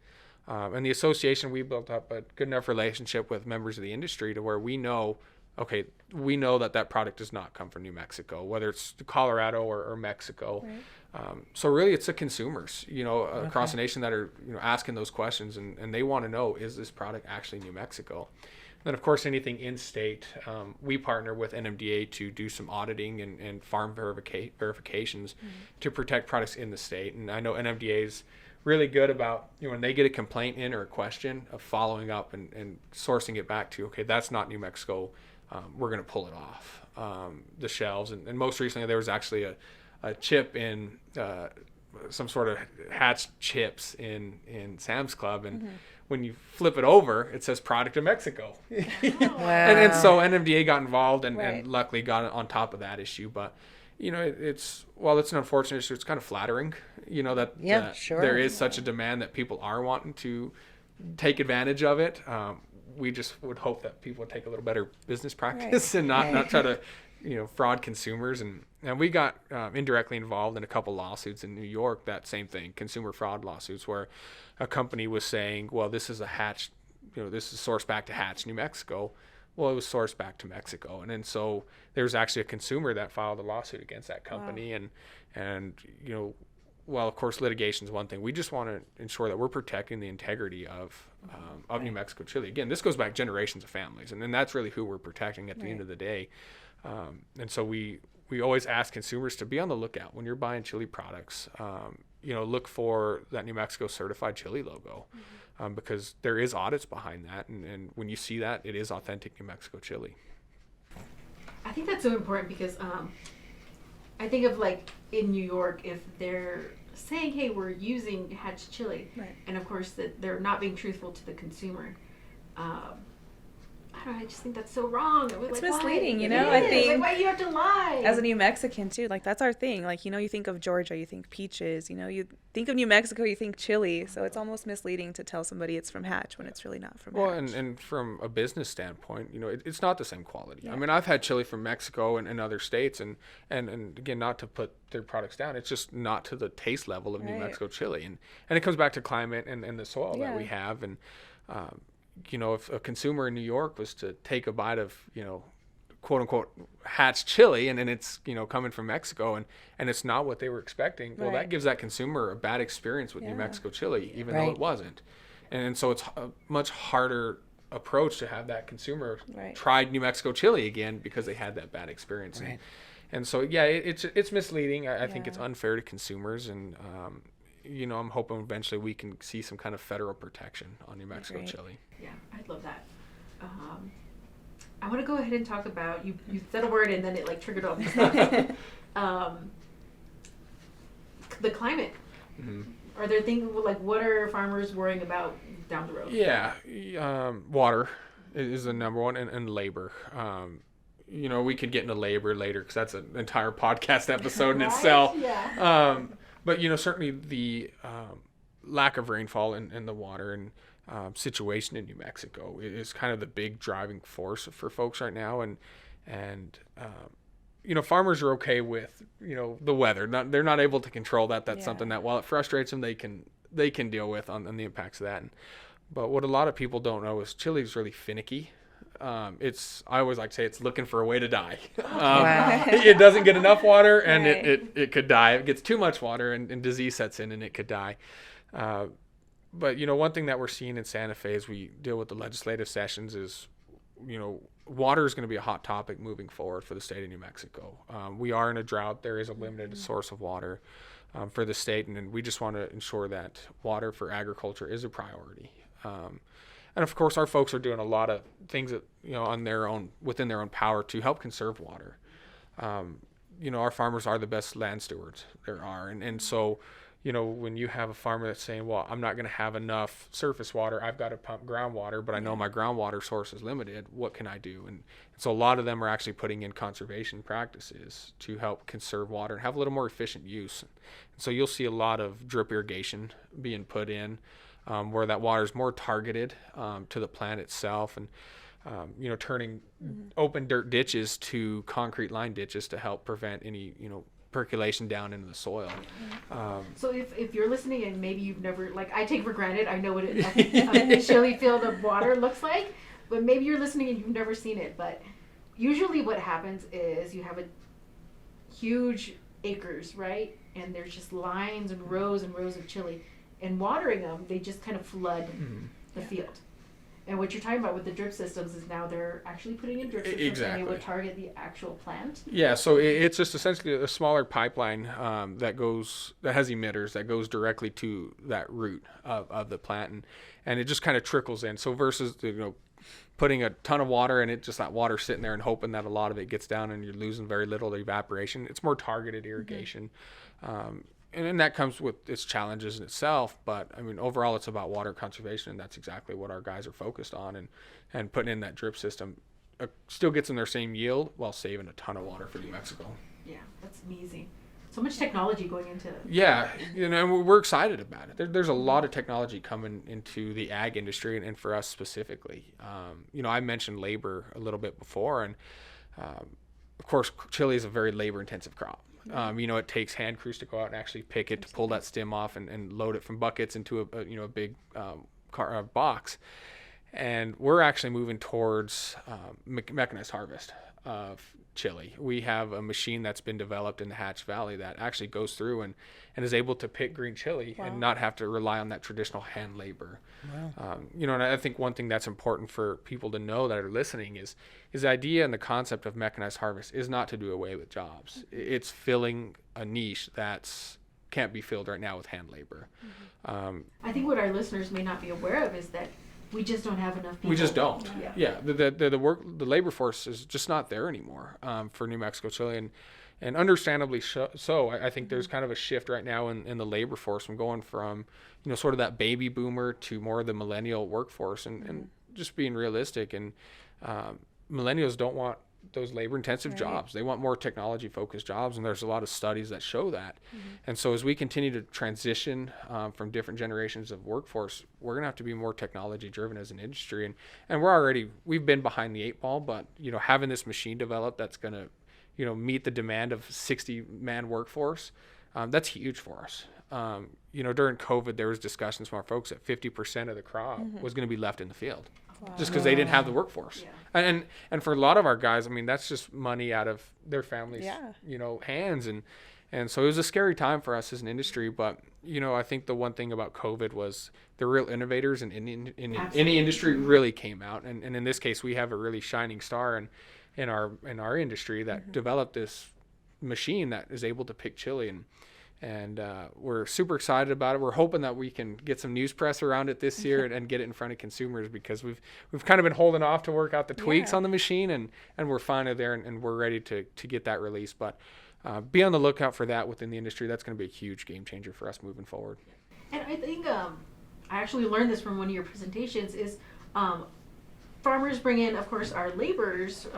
And the association, we built up a good enough relationship with members of the industry to where we know that product does not come from New Mexico, whether it's Colorado or Mexico. Right. So really it's the consumers, across the nation that are, asking those questions and they want to know, is this product actually New Mexico? And then of course, anything in state, we partner with NMDA to do some auditing and farm verifications to protect products in the state. And I know NMDA is really good about, when they get a complaint in or a question of following up and sourcing it back to, okay, that's not New Mexico. We're going to pull it off the shelves. And most recently, there was actually a chip in some sort of hatch chips in Sam's Club. And when you flip it over, it says product of Mexico. And so NMDA got involved and luckily got on top of that issue. But, it's an unfortunate issue. It's kind of flattering, that there is such a demand that people are wanting to take advantage of it. We just would hope that people would take a little better business practice and not try to fraud consumers, and we got indirectly involved in a couple lawsuits in New York. That same thing, consumer fraud lawsuits, where a company was saying, well, this is a Hatch, this is sourced back to Hatch, New Mexico. Well, it was sourced back to Mexico, and then so there was actually a consumer that filed a lawsuit against that company. Wow. and well, of course, litigation is one thing. We just want to ensure that we're protecting the integrity of New Mexico chili. Again, this goes back generations of families, and then that's really who we're protecting at the end of the day. And so we always ask consumers to be on the lookout when you're buying chili products. Look for that New Mexico certified chili logo, because there is audits behind that, and when you see that, it is authentic New Mexico chili. I think that's so important because I think of like in New York, if they're saying, hey, we're using Hatch chili, right, and of course that they're not being truthful to the consumer. I don't know, I just think that's so wrong. It's like, misleading, why? I think. Like, why do you have to lie? As a New Mexican too, like that's our thing. Like, you think of Georgia, you think peaches, you think of New Mexico, you think chili. So it's almost misleading to tell somebody it's from Hatch when it's really not from Hatch. Well, and from a business standpoint, it's not the same quality. Yeah. I mean, I've had chili from Mexico and other states, and again, not to put their products down, it's just not to the taste level of New Mexico chili. And it comes back to climate and the soil that we have. And, if a consumer in New York was to take a bite of, quote unquote Hatch chili, and then it's, coming from Mexico, and it's not what they were expecting, well, that gives that consumer a bad experience with New Mexico chili, even though it wasn't. And so it's a much harder approach to have that consumer try New Mexico chili again because they had that bad experience. Right. And so, it's misleading. I think it's unfair to consumers, and, I'm hoping eventually we can see some kind of federal protection on New Mexico chili. Yeah, I'd love that. I want to go ahead and talk about, you said a word and then it like triggered all these thoughts. The climate. Mm-hmm. Are there things like, what are farmers worrying about down the road? Yeah, water is the number one, and labor. We could get into labor later because that's an entire podcast episode in itself. Yeah. But certainly the lack of rainfall and the water and situation in New Mexico is kind of the big driving force for folks right now, and farmers are okay with the weather. They're not able to control that. That's something that, while it frustrates them, they can deal with on the impacts of that. But what a lot of people don't know is chili is really finicky. I always like to say it's looking for a way to die. It doesn't get enough water, and it could die. It gets too much water, and disease sets in, and it could die. But one thing that we're seeing in Santa Fe as we deal with the legislative sessions is, water is going to be a hot topic moving forward for the state of New Mexico. We are in a drought. There is a limited source of water for the state, and we just want to ensure that water for agriculture is a priority. And of course, our folks are doing a lot of things that, on their own, within their own power to help conserve water. Our farmers are the best land stewards there are. And so, when you have a farmer that's saying, well, I'm not going to have enough surface water, I've got to pump groundwater, but I know my groundwater source is limited, what can I do? And so a lot of them are actually putting in conservation practices to help conserve water and have a little more efficient use. And so you'll see a lot of drip irrigation being put in, where that water is more targeted to the plant itself, and turning open dirt ditches to concrete line ditches to help prevent any percolation down into the soil. So if you're listening and maybe you've never, like, I take for granted, I know what a chili field of water looks like, but maybe you're listening and you've never seen it. But usually what happens is you have a huge acres, right? And there's just lines and rows of chili. And watering them, they just kind of flood the field. And what you're talking about with the drip systems is now they're actually putting in drip systems and they would target the actual plant. Yeah, so it's just essentially a smaller pipeline that has emitters that goes directly to that root of the plant, and it just kind of trickles in. So versus putting a ton of water and it just that water sitting there and hoping that a lot of it gets down and you're losing very little of the evaporation, it's more targeted irrigation. And that comes with its challenges in itself, but I mean, overall it's about water conservation, and that's exactly what our guys are focused on, and putting in that drip system still gets them their same yield while saving a ton of water for New Mexico. Yeah, that's amazing. So much technology going into it. Yeah, and we're excited about it. There's a lot of technology coming into the ag industry, and for us specifically. I mentioned labor a little bit before, and of course, chili is a very labor-intensive crop. It takes hand crews to go out and actually pick it, to pull that stem off and load it from buckets into a big box. And we're actually moving towards mechanized harvest of chili. We have a machine that's been developed in the Hatch Valley that actually goes through and is able to pick green chili and not have to rely on that traditional hand labor. Wow. And I think one thing that's important for people to know that are listening is the idea and the concept of mechanized harvest is not to do away with jobs. It's filling a niche that's can't be filled right now with hand labor. I think what our listeners may not be aware of is that we just don't have enough people. We just don't. Yeah. The labor force is just not there anymore for New Mexico Chile, and understandably so. I think there's kind of a shift right now in the labor force from going from sort of that baby boomer to more of the millennial workforce, and just being realistic. And millennials don't want those labor-intensive jobs. They want more technology-focused jobs, and there's a lot of studies that show that. And so as we continue to transition from different generations of workforce, we're going to have to be more technology-driven as an industry. And we've been behind the 8 ball, but having this machine developed that's going to meet the demand of 60-man workforce, that's huge for us. During COVID, there was discussions from our folks that 50% of the crop was going to be left in the field. Wow. Just because they didn't have the workforce. Yeah. And for a lot of our guys, that's just money out of their families, hands. And so it was a scary time for us as an industry. But, I think the one thing about COVID was the real innovators in any industry really came out. And in this case, we have a really shining star in our industry that developed this machine that is able to pick chili. And we're super excited about it. We're hoping that we can get some news press around it this year and get it in front of consumers, because we've kind of been holding off to work out the tweaks on the machine, and we're finally there, and we're ready to get that released. But be on the lookout for that within the industry. That's going to be a huge game changer for us moving forward. And I think I actually learned this from one of your presentations is farmers bring in, of course, our laborers,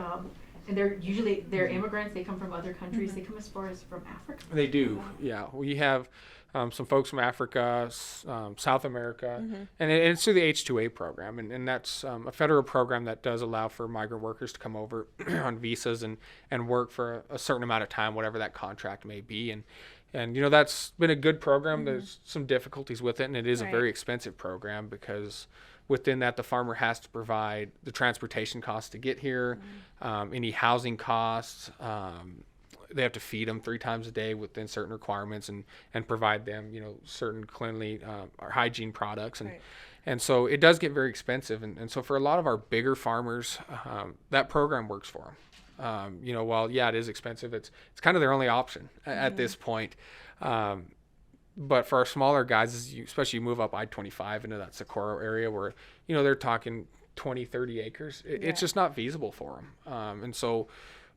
and they're usually immigrants. They come from other countries. They come as far as from Africa. They do, yeah. We have some folks from Africa, South America, and it's through the H-2A program, and that's a federal program that does allow for migrant workers to come over on visas and work for a certain amount of time, whatever that contract may be, and that's been a good program. There's some difficulties with it, and it is a very expensive program, because within that, the farmer has to provide the transportation costs to get here, any housing costs. They have to feed them 3 times a day within certain requirements, and provide them, certain cleanly or hygiene products. And so it does get very expensive. And so for a lot of our bigger farmers, that program works for them. While, it is expensive, it's kind of their only option at this point. But for our smaller guys, especially you move up I-25 into that Socorro area where, they're talking 20, 30 acres. It's just not feasible for them. And so,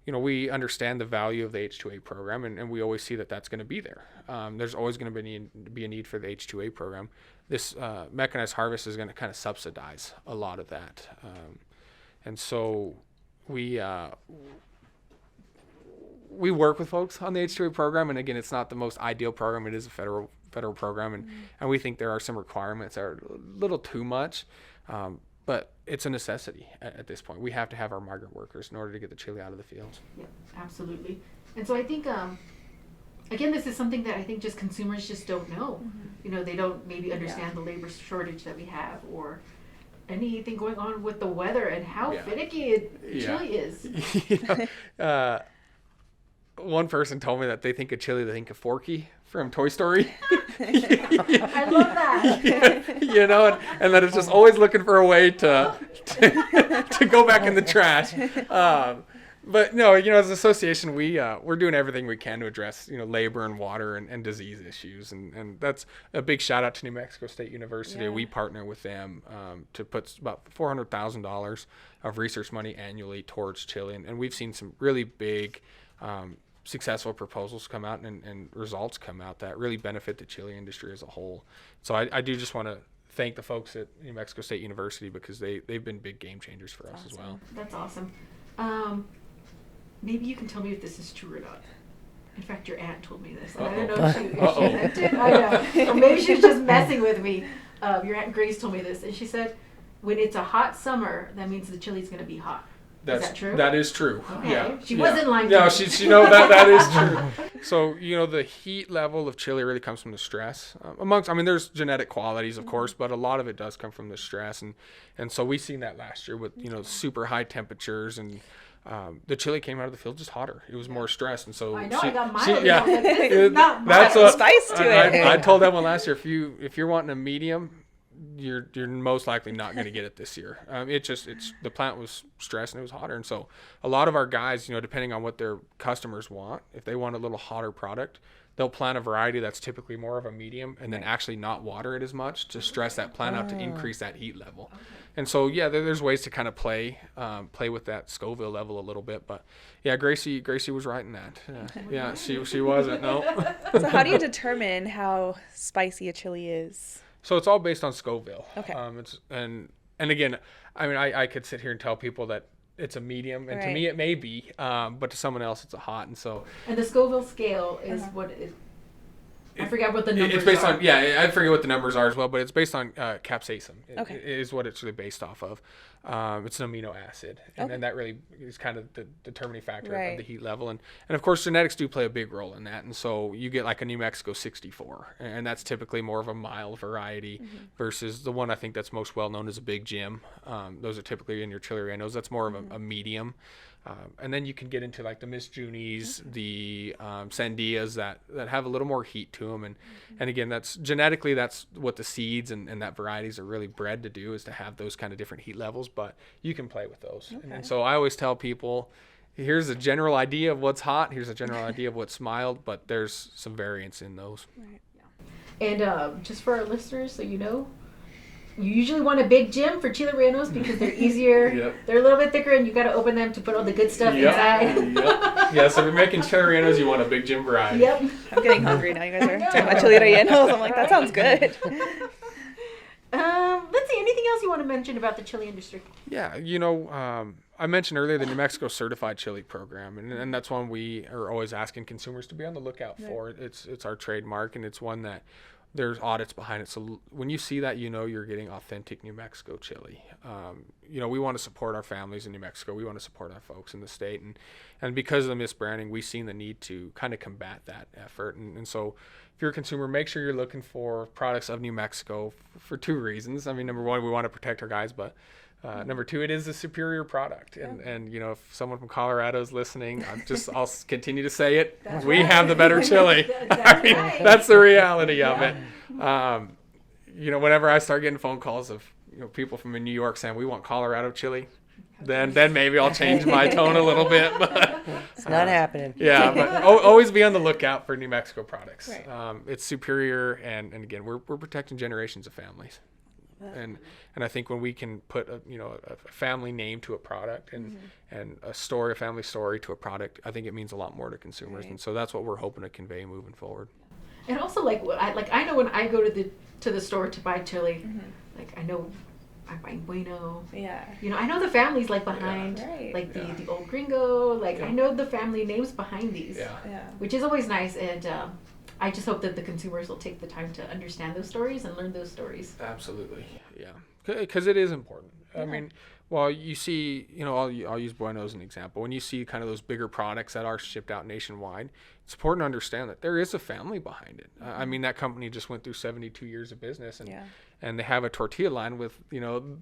we understand the value of the H-2A program, and we always see that that's going to be there. There's always going to be a need for the H-2A program. This mechanized harvest is going to kind of subsidize a lot of that. And so we work with folks on the H-2A program, and again, it's not the most ideal program. It is a federal program, and we think there are some requirements that are a little too much, but it's a necessity at this point. We have to have our migrant workers in order to get the chili out of the fields. Yeah, absolutely. And so I think, again, this is something that I think just consumers just don't know. They don't maybe understand the labor shortage that we have, or anything going on with the weather and how finicky chili is. One person told me that they think of chili, they think of Forky from Toy Story. I love that. and that it's just always looking for a way to go back in the trash. But no, as an association, we're doing everything we can to address, labor and water and disease issues. And that's a big shout out to New Mexico State University. Yeah. We partner with them to put about $400,000 of research money annually towards chili. And we've seen some really big successful proposals come out and results come out that really benefit the chili industry as a whole. So I do just want to thank the folks at New Mexico State University, because they've been big game changers for us as well. That's awesome. Maybe you can tell me if this is true or not. In fact, your aunt told me this. And I don't know if she meant it. I know. Or maybe she was just messing with me. Your Aunt Grace told me this, and she said, when it's a hot summer, that means the chili's going to be hot. Is that true? That is true. Okay. Yeah. She wasn't lying. No, to she that is true. So the heat level of chili really comes from the stress. There's genetic qualities, of course, but a lot of it does come from the stress, and so we seen that last year with super high temperatures, and the chili came out of the field just hotter. It was more stressed, and so I know I got mild. yeah, Like, this is not mild. that's what spice to it. I told that one last year. If you're wanting a medium, you're most likely not going to get it this year. It's the plant was stressed and it was hotter, and so a lot of our guys, depending on what their customers want, if they want a little hotter product, they'll plant a variety that's typically more of a medium, and then actually not water it as much to stress that plant out to increase that heat level. Okay. And so there's ways to kind of play with that Scoville level a little bit, but yeah, Gracie was right in that. Yeah, she wasn't. No. So how do you determine how spicy a chili is? So it's all based on Scoville. Okay. And again, I could sit here and tell people that it's a medium, and to me it may be, but to someone else it's a hot, and so. And the Scoville scale is what it. I forgot what the numbers are. It's based on I forget what the numbers are as well, but it's based on capsaicin. It is what it's really based off of. It's an amino acid, and that really is kind of the determining factor of the heat level, and of course genetics do play a big role in that, and so you get like a New Mexico 64, and that's typically more of a mild variety versus the one I think that's most well known as a Big Jim. Those are typically in your chili rellenos. That's more of a medium. And then you can get into like the Miss Junies, the Sandias that have a little more heat to them. And again, that's genetically, that's what the seeds and that varieties are really bred to do, is to have those kind of different heat levels, but you can play with those. Okay. And so I always tell people, here's a general idea of what's hot. Here's a general idea of what's mild, but there's some variance in those. Right. Yeah. And just for our listeners, so you usually want a Big Jim for chili rellenos because they're easier. Yep. They're a little bit thicker, and you got to open them to put all the good stuff inside. Yeah, so if you're making chili rellenos, you want a Big Jim variety. Yep. I'm getting hungry now. You guys are talking about chili rellenos. I'm like, that sounds good. Let's see. Anything else you want to mention about the chili industry? Yeah, I mentioned earlier the New Mexico Certified Chili Program, and that's one we are always asking consumers to be on the lookout for. It's our trademark, and it's one that there's audits behind it. So when you see that, you're getting authentic New Mexico chili. We want to support our families in New Mexico. We want to support our folks in the state. And because of the misbranding, we've seen the need to kind of combat that effort. And so if you're a consumer, make sure you're looking for products of New Mexico for two reasons. Number one, we want to protect our guys, but number two, it is a superior product. And if someone from Colorado is listening, I'll continue to say it. We have the better chili. That's the reality of it. Whenever I start getting phone calls of people from New York saying we want Colorado chili, then maybe I'll change my tone a little bit. But it's not happening. Yeah, but always be on the lookout for New Mexico products. Right. It's superior, and again, we're protecting generations of families. And I think when we can put a family name to a product and a family story to a product, I think it means a lot more to consumers. Right. And so that's what we're hoping to convey moving forward. And also, I know when I go to the store to buy chili, I know I'm buying Bueno. Yeah. I know the families behind, the old Gringo. I know the family names behind these. Yeah. Which is always nice, and I just hope that the consumers will take the time to understand those stories and learn those stories. Absolutely, yeah, because it is important. Yeah. Well, you see, I'll use Bueno as an example. When you see kind of those bigger products that are shipped out nationwide, it's important to understand that there is a family behind it. That company just went through 72 years of business, and they have a tortilla line with,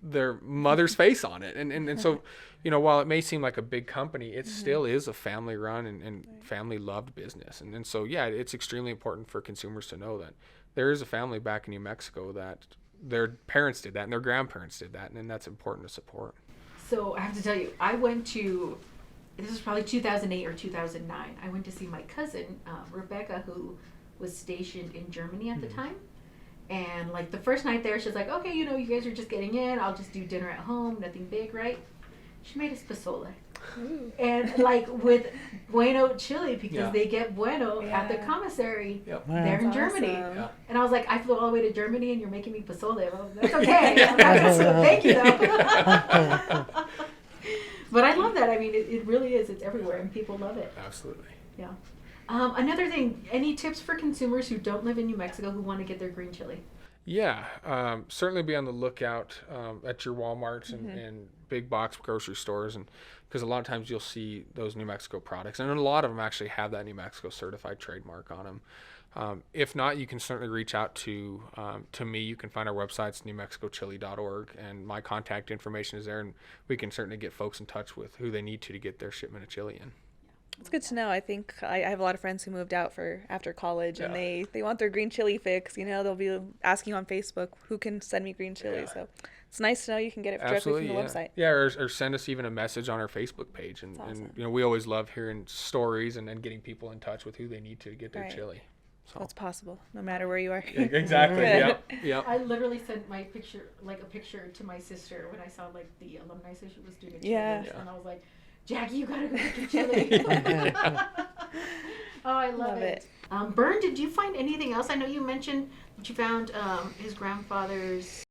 their mother's face on it. And so, while it may seem like a big company, it still is a family run and family loved business. And so, yeah, it's extremely important for consumers to know that there is a family back in New Mexico that their parents did that and their grandparents did that, and that's important to support. So I have to tell you, this was probably 2008 or 2009. I went to see my cousin, Rebecca, who was stationed in Germany at the time. And the first night there, she's like, okay, you guys are just getting in. I'll just do dinner at home, nothing big, right? She made us pozole. Ooh. And with Bueno chili, because they get Bueno at the commissary there in Germany. Yeah. And I was like, I flew all the way to Germany and you're making me pozole. Well, that's okay. I'm not gonna thank you though. But I love that. It really is. It's everywhere and people love it. Absolutely. Yeah. Another thing, any tips for consumers who don't live in New Mexico who want to get their green chili? Yeah, certainly be on the lookout at your Walmarts and big box grocery stores, and because a lot of times you'll see those New Mexico products, and a lot of them actually have that New Mexico certified trademark on them. If not, you can certainly reach out to me. You can find our website's newmexicochili.org, and my contact information is there, and we can certainly get folks in touch with who they need to get their shipment of chili in. It's good to know. I think I have a lot of friends who moved out after college, and Yeah. they want their green chili fix. They'll be asking on Facebook who can send me green chili. Yeah. So it's nice to know you can get it directly Absolutely, from the yeah. website. Yeah, or send us even a message on our Facebook page, and, That's awesome. and we always love hearing stories and getting people in touch with who they need to get their Right. chili. So It's possible, no matter where you are. exactly, yep. I literally sent my picture, like a picture to my sister when I saw like the alumni session was doing a chili Yeah. lunch, and I was like, Jackie, you gotta go get your chili. Oh, I love it. Bern, did you find anything else? I know you mentioned that you found his grandfather's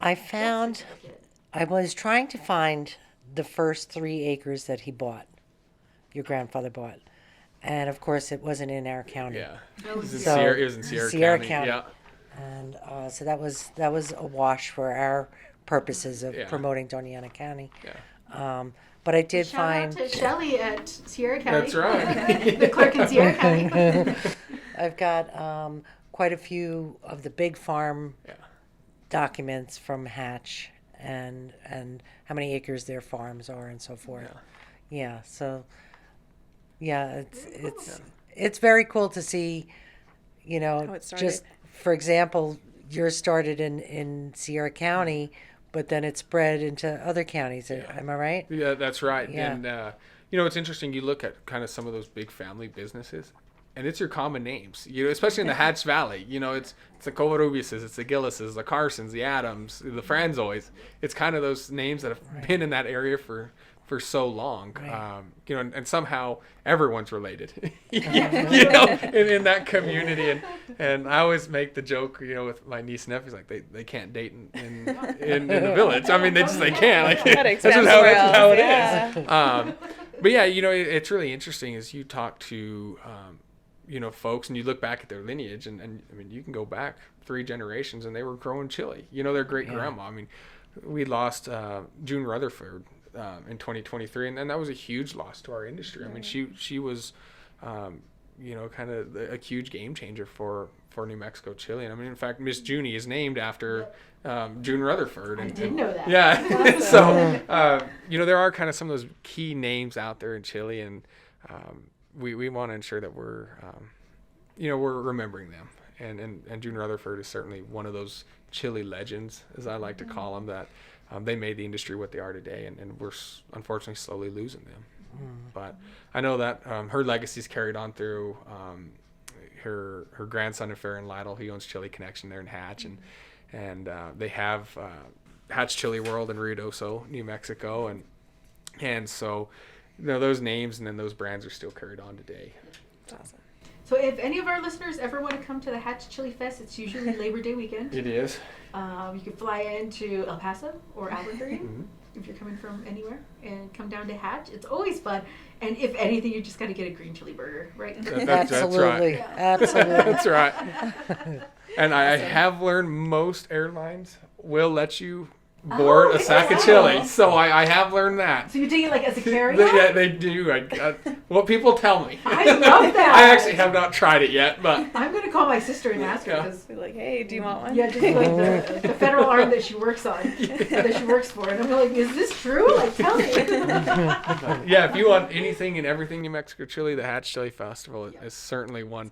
I death found, certificate. I was trying to find the first 3 acres that he bought, your grandfather bought. And of course, it wasn't in our county. Yeah, That was So- it was in Sierra County. Yeah, And so that was a wash for our purposes of Yeah. promoting Doña Ana County. yeah. But I did Shout find out to Shelley at Sierra County. That's right. The clerk in Sierra County. I've got quite a few of the big farm Yeah. documents from Hatch and how many acres their farms are and so forth. Yeah, so yeah, it's very cool to see, How it started. just for example, yours started in Sierra County, but then it spread into other counties. Am I right? Yeah, that's right. Yeah. And it's interesting. You look at kind of some of those big family businesses, and it's your common names. Especially in the Hatch Valley. It's the Covarrubiases, it's the Gillises, the Carsons, the Adams, the Franzoys. It's kind of those names that have been in that area for so long. Right. And somehow everyone's related. in that community. And I always make the joke, with my niece and nephews, like they can't date in the village. I mean, they can't. Like, Gotta that's expand just somewhere how it else. is. But yeah, it's really interesting as you talk to, folks and you look back at their lineage and I mean, you can go back 3 generations and they were growing chili. Their great grandma. I mean, we lost June Rutherford in 2023, and that was a huge loss to our industry. I mean, she was, kind of a huge game changer for New Mexico chili. And I mean, in fact, Miss Junie is named after June Rutherford. I didn't know that. Yeah. So, there are kind of some of those key names out there in Chile, and we want to ensure that we're remembering them. And June Rutherford is certainly one of those Chile legends, as I like to call them, that they made the industry what they are today, and we're unfortunately slowly losing them. But I know that her legacy is carried on through her grandson and Farron Lytle. He owns Chili Connection there in Hatch, and they have Hatch Chili World in Ruidoso, New Mexico, and so those names and then those brands are still carried on today. That's awesome. So if any of our listeners ever want to come to the Hatch Chili Fest, it's usually Labor Day weekend. It is. You can fly into El Paso or Albuquerque if you're coming from anywhere, and come down to Hatch. It's always fun. And if anything, you just got to get a green chili burger, right? Absolutely, That's right. absolutely. That's right. And I have learned most airlines will let you board a sack of chili. So I have learned that. So you take it like as a carry-on? Yeah, they do. What people tell me. I love that. I actually have not tried it yet, but I'm going to call my sister and ask her. Yeah. 'Cause Be like, hey, do you want one? yeah, just like the federal arm that she works on, that she works for. And I'm like, is this true? Like, tell me. yeah, if you want anything and everything New Mexico chili, the Hatch Chili Festival is certainly one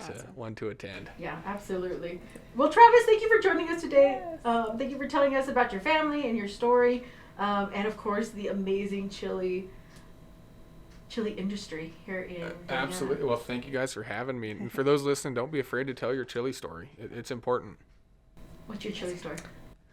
to attend. Yeah, absolutely. Well, Travis, thank you for joining us today. Thank you for telling us about your family and your story, and of course the amazing chili industry here in Doña Ana. Absolutely. Well, thank you guys for having me. And for those listening, don't be afraid to tell your chili story. It's important. What's your chili story?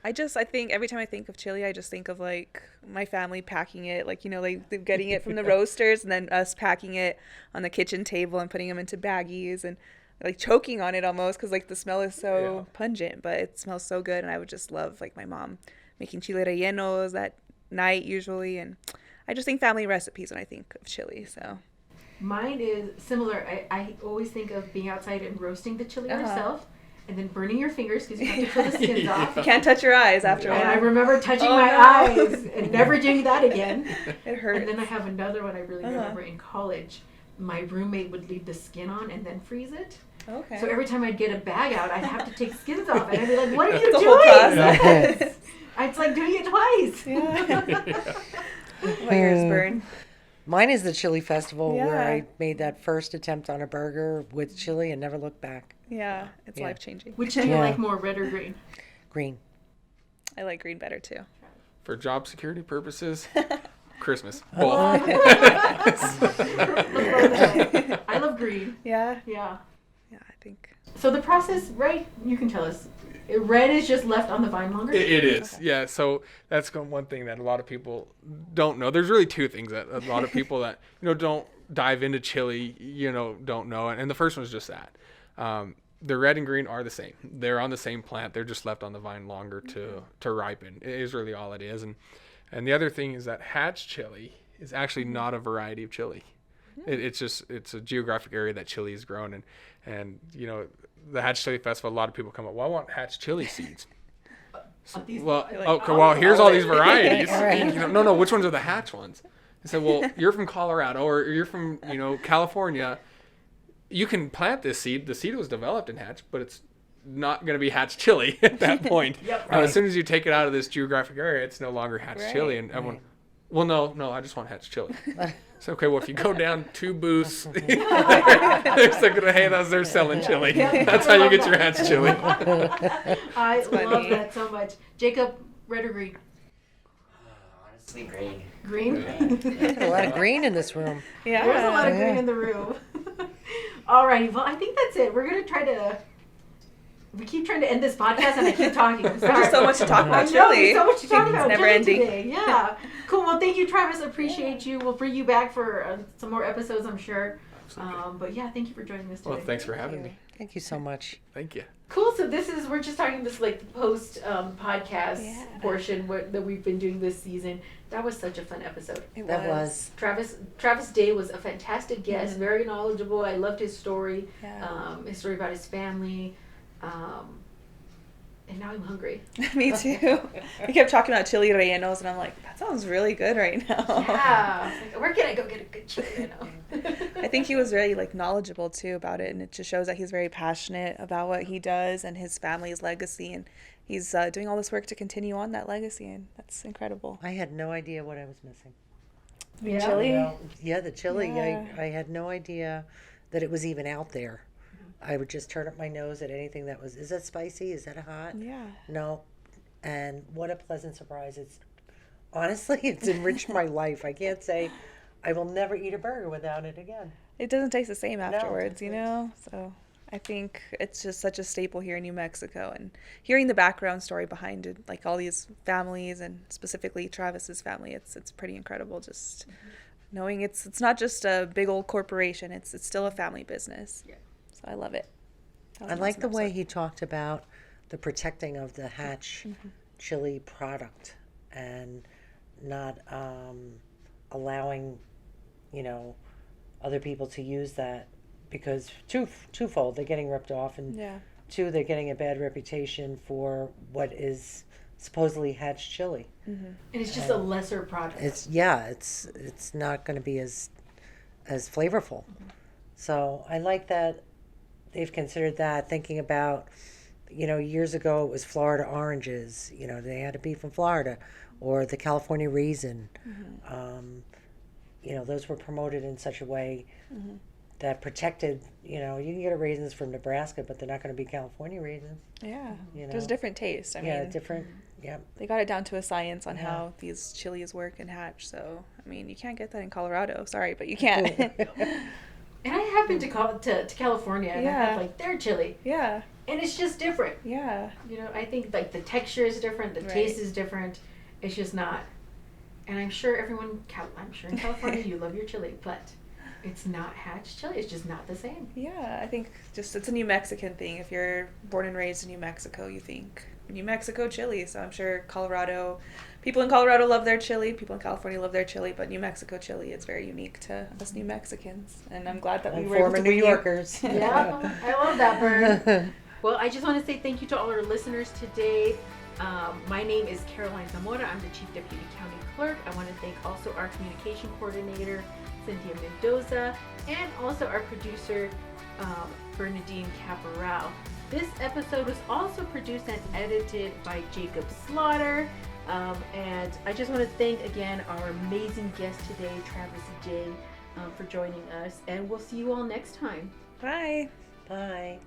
I think every time I think of chili, I just think of like my family packing it, like, like getting it from the roasters and then us packing it on the kitchen table and putting them into baggies and like choking on it almost because like the smell is so pungent, but it smells so good. And I would just love like my mom making chile rellenos at night usually. And I just think family recipes when I think of chili. So Mine is similar. I always think of being outside and roasting the chili yourself. and then burning your fingers because you have to peel the skins off. You can't touch your eyes after a And while. I remember touching Oh, my no. eyes and never doing that again. It hurts. And then I have another one I really remember in college. My roommate would leave the skin on and then freeze it. Okay. So every time I'd get a bag out, I'd have to take skins off. And I'd be like, what are you The doing? whole process. Yes. It's like doing it twice. Yeah. What yours, Bern? Mine is the chili festival where Yeah. I made that first attempt on a burger with chili and never looked back. Yeah, it's Yeah. life-changing. Which do you Yeah. like more, red or green? Green. I like green better, too. For job security purposes, Christmas. Oh. Both. I love green. Yeah? Yeah. Yeah, I think. So the process, right? You can tell us. Red is just left on the vine longer? It is, yeah. So that's one thing that a lot of people don't know. There's really two things that a lot of people that don't dive into chili, don't know. And the first one is just that. The red and green are the same. They're on the same plant. They're just left on the vine longer to ripen. It is really all it is. And the other thing is that hatch chili is actually not a variety of chili. It's a geographic area that chili is grown in. And the Hatch Chili Festival, a lot of people come up, well, I want Hatch chili seeds. Here's all these varieties. Right. No, which ones are the Hatch ones? I said, well, you're from Colorado or you're from, California. You can plant this seed. The seed was developed in Hatch, but it's not going to be Hatch chili at that point. Yep. As soon as you take it out of this geographic area, it's no longer Hatch Right. chili. And everyone, well, no, I just want Hatch chili. So, okay, well, if you go down 2 booths, they're they're selling chili. That's how you get your Hatch chili. I love funny. that so much. Jacob, red or green? Honestly, green. Green? There's a lot of green in this room. Yeah. There's a lot of green in the room. Alrighty, well, I think that's it. We're going to try to... We keep trying to end this podcast and I keep talking. I'm sorry. There's so much to talk I about know, chili. there's so much to talk It's about never chili ending. today. Yeah. Cool. Well, thank you, Travis. Appreciate you. We'll bring you back for some more episodes, I'm sure. But yeah, thank you for joining us today. Well, thanks for having me. Thank you so much. Thank you. Cool. So we're just talking this like the post podcast Yeah. portion that we've been doing this season. That was such a fun episode. That was. Travis Day was a fantastic guest, very knowledgeable. I loved his story, Yeah. his story about his family. And now I'm hungry. Me too. We kept talking about chili rellenos, and I'm like, that sounds really good right now. Yeah. It's like, where can I go get a good chili relleno? I think he was very knowledgeable too about it, and it just shows that he's very passionate about what he does and his family's legacy, and he's doing all this work to continue on that legacy, and that's incredible. I had no idea what I was missing. Yeah. Chili? Yeah, the chili. Yeah. I had no idea that it was even out there. I would just turn up my nose at anything that was, is that spicy? Is that hot? Yeah. No. And what a pleasant surprise. Honestly, it's enriched my life. I can't say I will never eat a burger without it again. It doesn't taste the same No, it afterwards, doesn't. So I think it's just such a staple here in New Mexico, and hearing the background story behind it, like all these families and specifically Travis's family, it's pretty incredible. Just knowing it's not just a big old corporation; it's still a family business. Yeah. So I love it. That was I an like awesome the way episode. he talked about the protecting of the Hatch chili product and not allowing, other people to use that because twofold, they're getting ripped off, and Yeah. two, they're getting a bad reputation for what is supposedly Hatch chili. And it's just a lesser product. It's not going to be as flavorful. So I like that they've considered that, thinking about, years ago it was Florida oranges, they had to be from Florida, or the California raisin. Those were promoted in such a way that protected, you can get raisins from Nebraska, but they're not going to be California raisins. Yeah. You There's know. different tastes. I mean, Different. Yep. they got it down to a science on Yeah. how these chilies work and hatch. So, I mean, you can't get that in Colorado. Sorry, but you can't. And I have been to California and I Yeah. had like their chili. Yeah. And it's just different. Yeah. I think like the texture is different, the Right. taste is different. It's just not. And I'm sure I'm sure in California you love your chili, but it's not Hatch chili. It's just not the same. Yeah, I think just it's a New Mexican thing. If you're born and raised in New Mexico, you think New Mexico chili. So I'm sure people in Colorado love their chili, people in California love their chili, but New Mexico chili is very unique to us New Mexicans. And I'm glad that we And were able former to New bring you- Yorkers. Yeah, I love that, Bern. Well, I just want to say thank you to all our listeners today. My name is Caroline Zamora. I'm the Chief Deputy County Clerk. I want to thank also our Communication Coordinator, Cynthia Mendoza, and also our producer, Bernardine Caporale. This episode was also produced and edited by Jacob Slaughter. And I just want to thank again our amazing guest today, Travis J., for joining us. And we'll see you all next time. Bye. Bye.